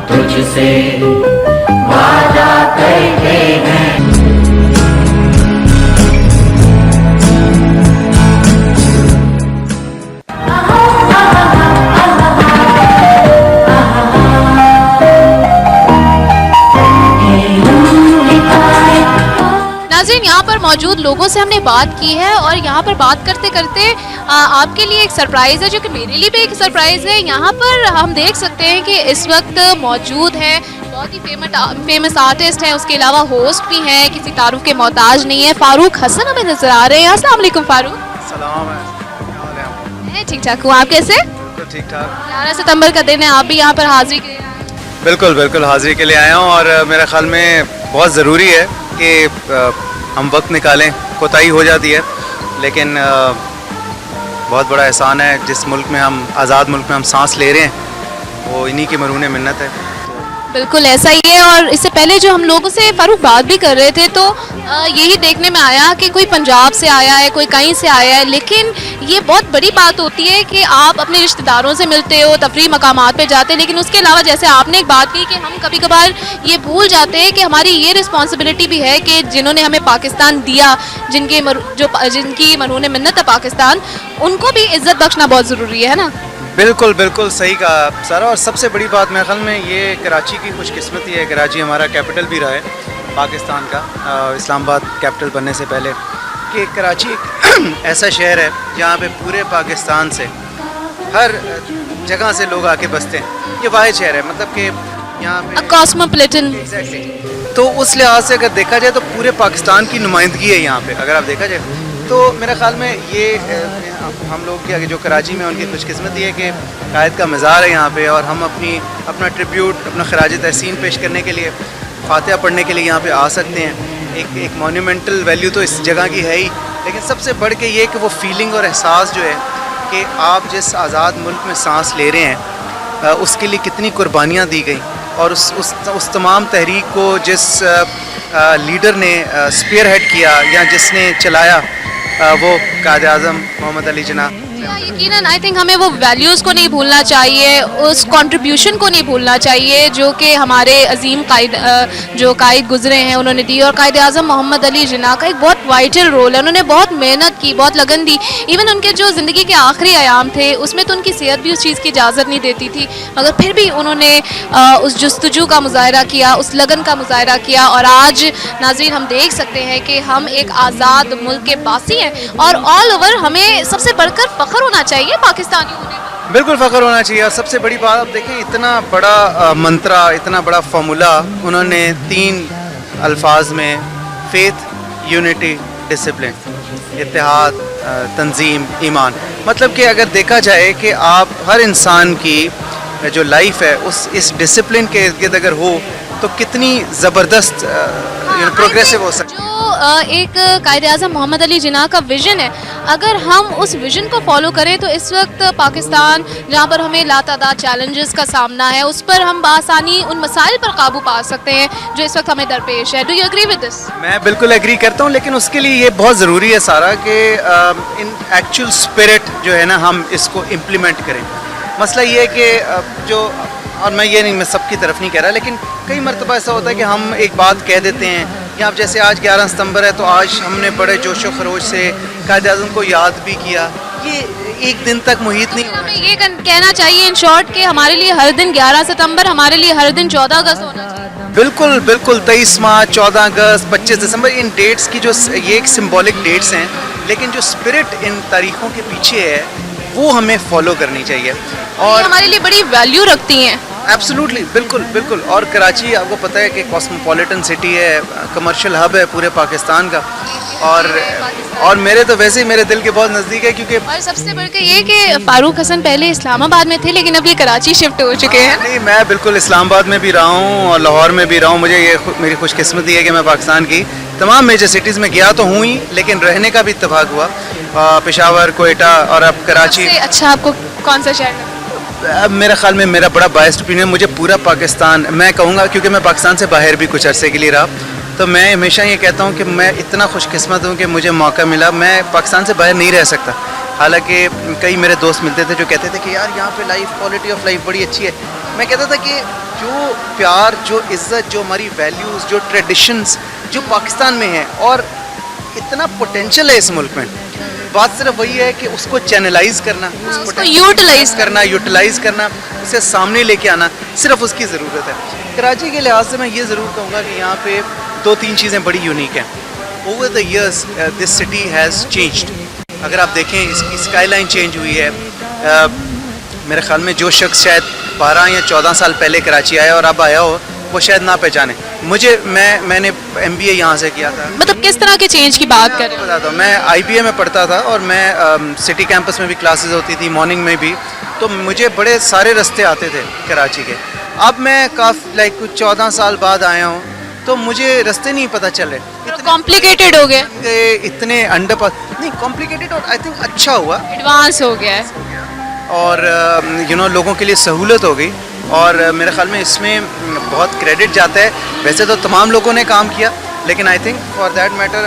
तुझसे वादा करते हैं। नाज़रीन, यहाँ पर मौजूद लोगों से हमने बात की है और यहाँ पर बात करते करते आपके लिए एक सरप्राइज़ है जो कि मेरे लिए भी एक सरप्राइज़ है। यहाँ पर हम देख सकते हैं कि इस वक्त मौजूद है बहुत ही फेमस आर्टिस्ट हैं, उसके अलावा होस्ट भी हैं, किसी तारुफ के मोहताज नहीं है। फ़ारूक हसन हमें नज़र आ रहे हैं। अस्सलाम वालेकुम फ़ारूक। सलाम है, क्या हाल है आप? मैं ठीक ठाक हूँ, आप कैसे? ठीक ठाक। 11 सितंबर का दिन है, आप भी यहाँ पर हाजिरी के लिए आए हैं? बिल्कुल बिल्कुल हाजिरी के लिए आया हूँ और मेरे ख्याल में बहुत ज़रूरी है कि हम वक्त निकालें। कोताही हो जाती है लेकिन बहुत बड़ा एहसान है जिस मुल्क में हम आज़ाद मुल्क में हम सांस ले रहे हैं, वो इन्हीं की मरून मिन्नत है। बिल्कुल ऐसा ही है। और इससे पहले जो हम लोगों से फ़ारूक बात भी कर रहे थे तो यही देखने में आया कि कोई पंजाब से आया है, कोई कहीं से आया है, लेकिन ये बहुत बड़ी बात होती है कि आप अपने रिश्तेदारों से मिलते हो, तफरीह मकामात पे जाते हैं, लेकिन उसके अलावा जैसे आपने एक बात की कि हम कभी कभार ये भूल जाते हैं कि हमारी ये रिस्पॉन्सिबिलिटी भी है कि जिन्होंने हमें पाकिस्तान दिया, जिनकी मरहून मिन्नत है पाकिस्तान, उनको भी इज़्ज़त बख्शना बहुत ज़रूरी है ना? बिल्कुल बिल्कुल सही कहा सारा। और सबसे बड़ी बात मेरे ख्याल में ये कराची की खुशकिस्मती है। कराची हमारा कैपिटल भी रहा है पाकिस्तान का, इस्लामाबाद कैपिटल बनने से पहले, कि कराची एक ऐसा शहर है जहाँ पे पूरे पाकिस्तान से हर जगह से लोग आके बसते हैं। ये वाहिद शहर है, मतलब कि यहाँ पे कॉस्मोपॉलिटन। एग्जैक्टली। तो उस लिहाज से अगर देखा जाए तो पूरे पाकिस्तान की नुमाइंदगी है यहाँ पे, अगर आप देखा जाए तो मेरे ख्याल में ये हम लोग के आगे जो कराची में उनकी खुशकिस्मती है कि कायद का मज़ार है यहाँ पे और हम अपना ट्रिब्यूट, अपना खराज तहसीन पेश करने के लिए, फातिहा पढ़ने के लिए यहाँ पे आ सकते हैं। एक मोन्यूमेंटल वैल्यू तो इस जगह की है ही, लेकिन सबसे बढ़ के ये कि वो फीलिंग और एहसास जो है कि आप जिस आज़ाद मुल्क में सांस ले रहे हैं उसके लिए कितनी कुर्बानियाँ दी गई और उस तमाम तहरीक को जिस लीडर ने स्पीयर हेड किया या जिसने चलाया वो कायदे आज़म मोहम्मद अली जिन्ना। यकीनन आई थिंक हमें वो वैल्यूज़ को नहीं भूलना चाहिए, उस कंट्रीब्यूशन को नहीं भूलना चाहिए जो कि हमारे अजीम जो कायद गुजरे हैं उन्होंने दी। और कायदे आज़म मोहम्मद अली जिन्ना का एक बहुत वाइटल रोल है, उन्होंने बहुत मेहनत की, बहुत लगन दी। इवन उनके जो ज़िंदगी के आखिरी अयाम थे उसमें तो उनकी सेहत भी उस चीज़ की इजाज़त नहीं देती थी, मगर फिर भी उन्होंने उस जस्तजू का मुजाहरा किया, उस लगन का मुजाहरा किया। और आज नाज़रीन हम देख सकते हैं कि हम एक आज़ाद मुल्क के बासी हैं और ऑल ओवर हमें सबसे बढ़कर फ़ख्र होना चाहिए पाकिस्तानी होने पर। बिल्कुल फ़ख्र होना चाहिए। और सबसे बड़ी बात आप देखें, इतना बड़ा मंत्रा, इतना बड़ा फार्मूला उन्होंने 3 अल्फाज में, फेथ, यूनिटी डिसिप्लिन, इत्तेहाद, तंजीम, ईमान। मतलब कि अगर देखा जाए कि आप हर इंसान की जो लाइफ है इस डिसिप्लिन के इर्द अगर हो तो कितनी ज़बरदस्त प्रोग्रेसिव हो सकती है। जो एक कायद-ए-आज़म मोहम्मद अली जिन्ना का विज़न है, अगर हम उस विज़न को फॉलो करें तो इस वक्त पाकिस्तान जहाँ पर हमें लातादाद चैलेंजेस का सामना है, उस पर हम बआसानी उन मसाइल पर काबू पा सकते हैं जो इस वक्त हमें दरपेश है। Do you agree with this? मैं बिल्कुल एग्री करता हूँ, लेकिन उसके लिए ये बहुत ज़रूरी है सारा कि इन एक्चुअल स्पिरिट जो है ना हम इसको इम्प्लीमेंट करें। मसला ये है कि जो, और मैं सबकी तरफ नहीं कह रहा, लेकिन कई मरतबा ऐसा होता है कि हम एक बात कह देते हैं, या अब जैसे आज 11 सितंबर है तो आज हमने बड़े जोश व खरोश से कायद-ए-आज़म को याद भी किया। ये एक दिन तक मुहित नहीं होना। हमें ये कहना चाहिए इन शॉर्ट कि हमारे लिए हर दिन 11 सितंबर, हमारे लिए हर दिन 14 अगस्त होना चाहिए। बिल्कुल बिल्कुल, 23 मार्च, 14 अगस्त, 25 दिसंबर, इन डेट्स की जो ये एक सिंबॉलिक डेट्स हैं, लेकिन जो स्पिरिट इन तारीखों के पीछे है वो हमें फॉलो करनी चाहिए और हमारे लिए बड़ी वैल्यू रखती हैं। एब्सोल्युटली, बिल्कुल बिल्कुल। और कराची आपको पता है कि कॉस्मोपॉलिटन सिटी है, कमर्शियल हब है पूरे पाकिस्तान का, और मेरे तो वैसे ही मेरे दिल के बहुत नज़दीक है, क्योंकि और सबसे बढ़कर ये कि फारूक हसन पहले इस्लामाबाद में थे लेकिन अब ये कराची शिफ्ट हो चुके हैं। नहीं, मैं बिल्कुल इस्लामाबाद में भी रहा हूँ और लाहौर में भी रहा हूँ। मुझे ये मेरी खुशकिस्मती है कि मैं पाकिस्तान की तमाम मेजर सिटीज़ में गया तो हूँ ही, लेकिन रहने का भी इत्तेफाक हुआ, पेशावर, कोयटा और अब कराची। अच्छा, आपको कौन सा शहर? मेरे ख्याल में मेरा बड़ा बायस्ड ओपिनियन, मुझे पूरा पाकिस्तान, मैं कहूँगा क्योंकि मैं पाकिस्तान से बाहर भी कुछ अरसे के लिए रहा, तो मैं हमेशा ये कहता हूँ कि मैं इतना खुशकिस्मत हूँ कि मुझे मौका मिला। मैं पाकिस्तान से बाहर नहीं रह सकता। हालांकि कई मेरे दोस्त मिलते थे जो कहते थे कि यार यहाँ पे लाइफ, क्वालिटी ऑफ लाइफ बड़ी अच्छी है। मैं कहता था कि जो प्यार, जो इज़्ज़त, जो हमारी वैल्यूज़, जो ट्रेडिशंस जो पाकिस्तान में है, और इतना पोटेंशियल है इस मुल्क में, बात सिर्फ वही है कि उसको चैनलाइज करना, उसको यूटिलाइज करना, उसे सामने लेके आना, सिर्फ उसकी ज़रूरत है। कराची के लिहाज से मैं ये ज़रूर कहूँगा कि यहाँ पे 2-3 चीज़ें बड़ी यूनिक हैं। Over the years this city has changed. अगर आप देखें इसकी स्काईलाइन चेंज हुई है। मेरे ख्याल में जो शख्स शायद 12 या 14 साल पहले कराची आया और अब आया हो, वो शायद ना पहचाने मुझे। मैंने MBA यहाँ से किया था। मतलब किस तरह के चेंज की बात कर रहे हैं? बताता हूँ, मैं IBA में पढ़ता था और मैं सिटी कैंपस में भी क्लासेस होती थी, मॉर्निंग में भी, तो मुझे बड़े सारे रास्ते आते थे कराची के। अब मैं काफ़ी कुछ 14 साल बाद आया हूँ तो मुझे रास्ते नहीं पता चल रहे, इतने कॉम्प्लिकेटेड हो गए, इतने अंडरपास नहीं, कॉम्प्लिकेटेड, और आई थिंक अच्छा हुआ, एडवांस हो गया है, और लोगों के लिए सहूलत हो गई। और मेरे ख्याल में इसमें बहुत क्रेडिट जाता है। वैसे तो तमाम लोगों ने काम किया, लेकिन I think for that matter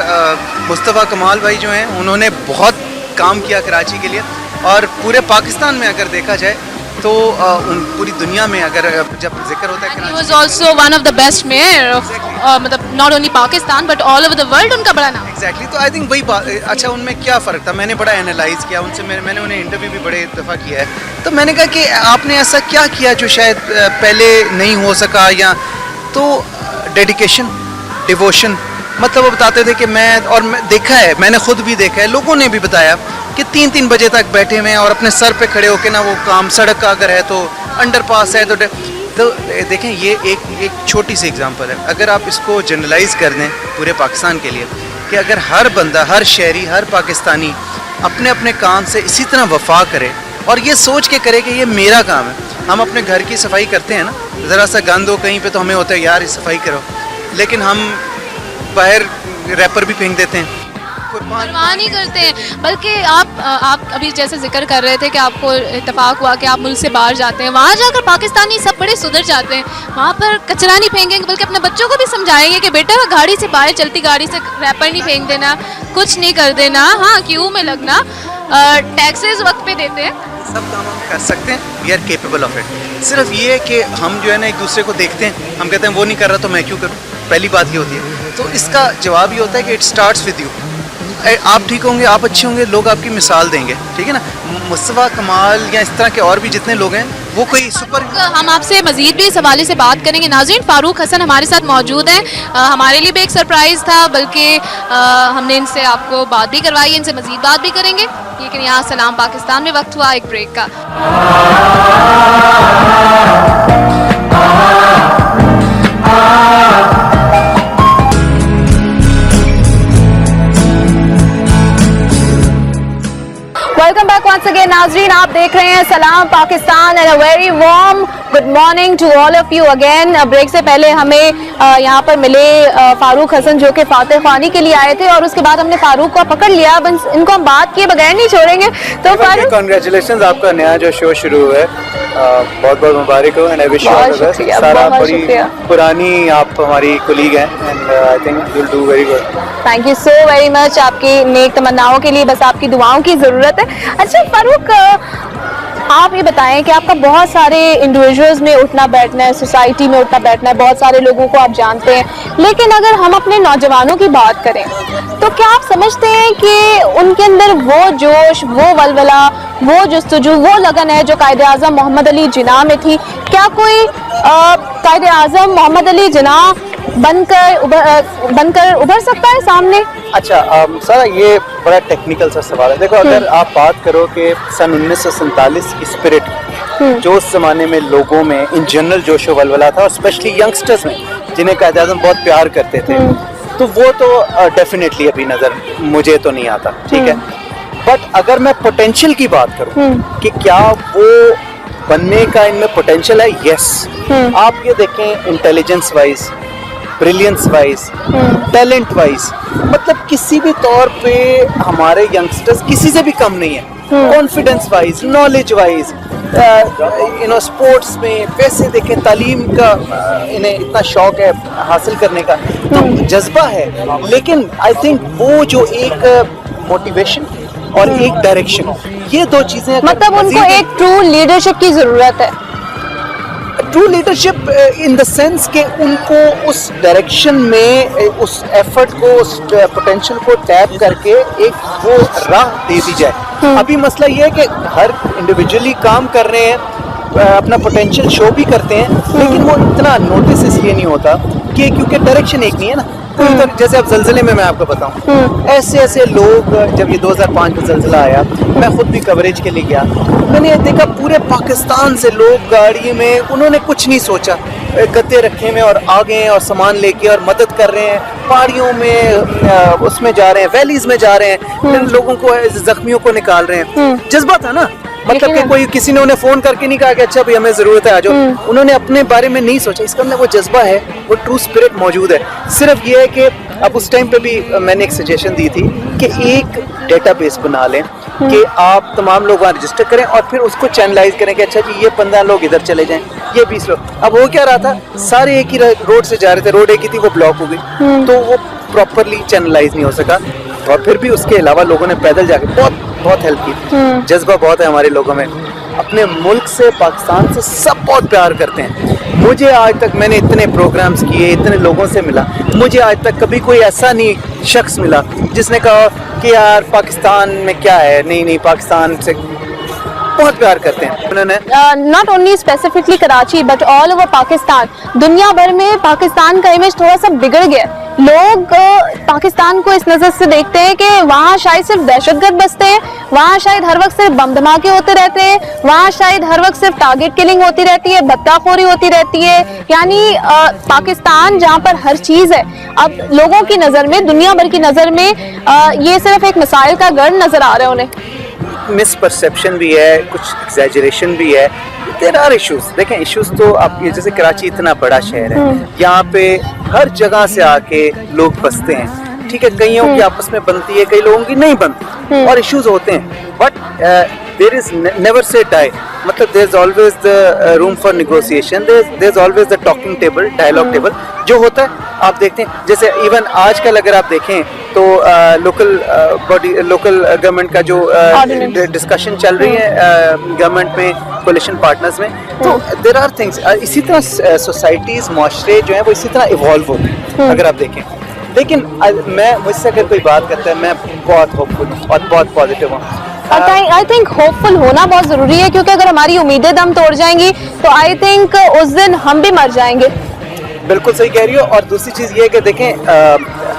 Mustafa कमाल भाई जो हैं उन्होंने बहुत काम किया कराची के लिए। और पूरे पाकिस्तान में अगर देखा जाए तो पूरी दुनिया में अगर जब जिक्र होता है, he was also one of the best mayor of मतलब not only Pakistan but all over the world, उनका बड़ा नाम। Exactly, तो आई थिंक वही बात। अच्छा, उनमें क्या फ़र्क था, मैंने बड़ा एनालाइज किया उनसे, मैंने उन्हें इंटरव्यू भी बड़े दफ़ा किया है, तो मैंने कहा कि आपने ऐसा क्या किया जो शायद पहले नहीं हो सका, या तो डेडिकेशन, डिवोशन। मतलब वो बताते थे कि मैं देखा है, मैंने खुद भी देखा है, लोगों ने भी बताया कि 3-3 बजे तक बैठे हुए हैं और अपने सर पे खड़े होकर ना वो काम, सड़क का अगर है तो अंडरपास है तो देखें, ये एक छोटी सी एग्जांपल है। अगर आप इसको जनरलाइज कर दें पूरे पाकिस्तान के लिए, कि अगर हर बंदा, हर शहरी, हर पाकिस्तानी अपने अपने काम से इसी तरह वफा करे और ये सोच के करे कि ये मेरा काम है। हम अपने घर की सफाई करते हैं ना, ज़रा सा गंद हो कहीं पे तो हमें होता है यार ये सफाई करो, लेकिन हम बाहर रैपर भी फेंक देते हैं, परवाह नहीं करते हैं। बल्कि आप अभी जैसे जिक्र कर रहे थे कि आपको इत्तेफाक हुआ कि आप मुल्क से बाहर जाते हैं, वहाँ जाकर पाकिस्तानी सब बड़े सुधर जाते हैं। वहाँ पर कचरा नहीं फेंकेंगे, बल्कि अपने बच्चों को भी समझाएंगे कि बेटा गाड़ी से बाहर, चलती गाड़ी से रैपर नहीं फेंक देना, कुछ नहीं कर देना, हाँ क्यू में लगना, टैक्सेस वक्त पे देते हैं, सब काम हम कर सकते हैं। We are capable of it. सिर्फ ये है कि हम जो है ना एक दूसरे को देखते हैं, हम कहते हैं वो नहीं कर रहा तो मैं क्यों करूँ, पहली बात ये होती है। तो इसका जवाब ये होता है कि इट स्टार्ट्स विद यू। आप ठीक होंगे, आप अच्छे होंगे, लोग आपकी मिसाल देंगे, ठीक है ना। मुस्तफ़ा कमाल या इस तरह के और भी जितने लोग हैं वो कोई सुपर। हम आपसे मजीद भी इस हवाले से बात करेंगे। नाज़रीन, फारूक हसन हमारे साथ मौजूद हैं। हमारे लिए भी एक सरप्राइज़ था, बल्कि हमने इनसे आपको बात भी करवाई, इनसे मजीद बात भी करेंगे। लेकिन यहाँ सलाम पाकिस्तान में वक्त हुआ एक ब्रेक का। बैक वंस अगेन नाजरीन, आप देख रहे हैं सलाम Pakistan and a very warm good morning to all of you again. Break से पहले हमें यहाँ पर मिले फारूक हसन जो कि फातिह ख्वानी के लिए आए थे और उसके बाद हमने फारूक को पकड़ लिया। अब इनको हम बात किए बगैर नहीं छोड़ेंगे। तो फारूक, कांग्रेचुलेशंस, आपका नया जो शो शुरू हुआ है बहुत बहुत मुबारक हो and I wish you all the best. सारा बड़ी पुरानी आप हमारी कोलीग हैं and I think you will do very good. Thank you so very much. आपकी नेक तमन्नाओं के लिए बस आपकी दुआओं की ज़रूरत है। अच्छा फारूक, आप ये बताएं कि आपका बहुत सारे इंडिविजुअल्स में उठना बैठना है, सोसाइटी में उठना बैठना है, बहुत सारे लोगों को आप जानते हैं, लेकिन अगर हम अपने नौजवानों की बात करें तो क्या आप समझते हैं कि उनके अंदर वो जोश, वो वलवला, वो जुस्तजू, वो लगन है जो कायदे आज़म मोहम्मद अली जिन्ना में थी? क्या कोई कायदे आज़म मोहम्मद अली जिन्ना बनकर उभर सकता है सामने? अच्छा सर, ये बड़ा टेक्निकल सा सवाल है। देखो, अगर आप बात करो कि सन 1947 की स्पिरिट जो उस जमाने में लोगों में इन जनरल जोश व वलवला था और स्पेशली यंगस्टर्स में जिन्हें कायदे आज़म बहुत प्यार करते थे, तो वो तो डेफिनेटली अभी नज़र मुझे तो नहीं आता, ठीक है। बट अगर मैं पोटेंशियल की बात करूं कि क्या वो बनने का इनमें पोटेंशियल है, यस। आप ये देखें, intelligence wise, brilliance wise, talent wise, मतलब किसी भी तौर पे हमारे यंगस्टर्स किसी से भी कम नहीं है। Confidence wise, knowledge wise, sports में, वैसे देखें तालीम का इन्हें इतना शौक है हासिल करने का, तो जज्बा है। लेकिन आई थिंक वो जो एक मोटिवेशन और एक डायरेक्शन, ये दो चीजें, मतलब उनको एक ट्रू लीडरशिप की जरूरत है। True leadership in the sense कि उनको उस डायरेक्शन में, उस एफर्ट को, उस पोटेंशियल को टैप करके एक वो राह दे दी जाए। अभी मसला ये है कि हर इंडिविजुअली काम कर रहे हैं, अपना पोटेंशियल शो भी करते हैं, लेकिन वो इतना नोटिस इसलिए नहीं होता कि क्योंकि डायरेक्शन एक नहीं है ना। तो जैसे अब ज़लज़ले में मैं आपको बताऊं, ऐसे ऐसे लोग, जब ये 2005 में ज़लज़ला आया, मैं खुद भी कवरेज के लिए गया, मैंने देखा पूरे पाकिस्तान से लोग गाड़ी में, उन्होंने कुछ नहीं सोचा, गद्दे रखे में और आ गए और सामान लेके और मदद कर रहे हैं, पहाड़ियों में उसमें जा रहे हैं, वैलीज में जा रहे हैं, लोगों को, जख्मियों को निकाल रहे हैं। जज्बा था ना, मतलब कि कोई किसी ने उन्हें फोन करके नहीं कहा कि अच्छा भाई हमें जरूरत है आ जाओ, उन्होंने अपने बारे में नहीं सोचा। इसका मतलब वो जज्बा है, वो ट्रू स्पिरिट मौजूद है। सिर्फ ये है कि अब उस टाइम पे भी मैंने एक सजेशन दी थी कि एक डेटाबेस बना लें कि आप तमाम लोग वहाँ रजिस्टर करें और फिर उसको चैनलाइज करें कि अच्छा जी ये 15 लोग इधर चले जाएं, ये 20 लोग। अब वो क्या रहा था, सारे एक ही रोड से जा रहे थे, रोड एक ही थी, वो ब्लॉक हो गई, तो वो प्रॉपरली चैनलाइज नहीं हो सका। और फिर भी उसके अलावा लोगों ने पैदल जाके बहुत हेल्प की। जज्बा बहुत है हमारे लोगों में, अपने मुल्क से, पाकिस्तान से सब बहुत प्यार करते हैं। मुझे आज तक, मैंने इतने प्रोग्राम्स किए, इतने लोगों से मिला, मुझे आज तक कभी कोई ऐसा नहीं शख्स मिला जिसने कहा कि यार पाकिस्तान में क्या है, नहीं पाकिस्तान से बहुत प्यार करते हैं उन्होंने। Not only specifically Karachi but all over Pakistan, दुनिया भर में पाकिस्तान का इमेज थोड़ा सा बिगड़ गया। लोग पाकिस्तान को इस नज़र से देखते हैं कि वहाँ शायद सिर्फ दहशतगर्द बसते हैं, वहाँ शायद हर वक्त सिर्फ बम धमाके होते रहते हैं, वहाँ शायद हर वक्त सिर्फ टारगेट किलिंग होती रहती है, बत्ताखोरी होती रहती है। यानी पाकिस्तान जहाँ पर हर चीज़ है, अब लोगों की नज़र में, दुनिया भर की नज़र में ये सिर्फ एक मिसाइल का गढ़ नज़र आ रहा है उन्हें। मिसपरसेप्शन भी है, कुछ एग्जैजरेशन भी है, देयर आर इश्यूज। देखें, इश्यूज तो आप, ये जैसे कराची इतना बड़ा शहर है, यहाँ पे हर जगह से आके लोग बसते हैं, ठीक है, कईयों की आपस में बनती है, कई लोगों की नहीं बनती, और इश्यूज होते हैं, but there is never say die, मतलब there is always the room for negotiation, there is always the talking table, dialogue table जो होता है। आप देखते हैं जैसे इवन आजकल अगर आप देखें तो लोकल गवर्नमेंट का जो डिस्कशन चल रही है गवर्नमेंट में, कोलिशन पार्टनर्स में, तो देयर आर थिंग्स, इसी तरह सोसाइटीज, माशरे जो हैं वो इसी तरह इवॉल्व होते हैं अगर आप देखें। लेकिन मैं, मुझसे अगर कोई बात करता है, मैं बहुत होपफुल और बहुत पॉजिटिव हूँ। आई थिंक होपफुल होना बहुत ज़रूरी है, क्योंकि अगर हमारी उम्मीदें दम तोड़ जाएंगी तो आई थिंक उस दिन हम भी मर जाएंगे। बिल्कुल सही कह रही हो। और दूसरी चीज़ ये है कि देखें,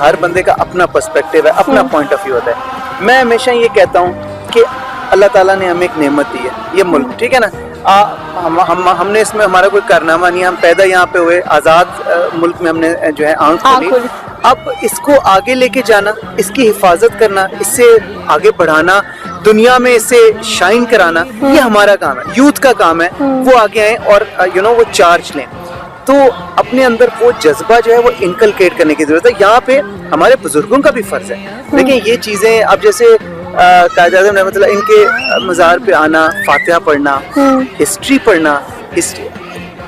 हर बंदे का अपना पर्सपेक्टिव है, अपना पॉइंट ऑफ व्यू होता है। मैं हमेशा ये कहता हूँ कि अल्लाह ताला ने हमें एक नेमत दी है, ये मुल्क, ठीक है ना। हमने इसमें हमारा कोई कारनामा नहीं है, हम पैदा यहाँ पे हुए, आज़ाद मुल्क में हमने जो है आंख खोली। अब इसको आगे लेके जाना, इसकी हिफाजत करना, इससे आगे बढ़ाना, दुनिया में इसे शाइन कराना, ये हमारा काम है, यूथ का काम है। वो आगे आए और वो चार्ज लें। तो अपने अंदर वो जज्बा जो है वो इनकलकेट करने की जरूरत है। यहाँ पे हमारे बुजुर्गों का भी फर्ज है। देखिए ये चीजें अब जैसे कायद आज़म रहमतुल्लाह इनके मज़ार पे आना, फातिहा पढ़ना, हिस्ट्री पढ़ना, हिस्ट्री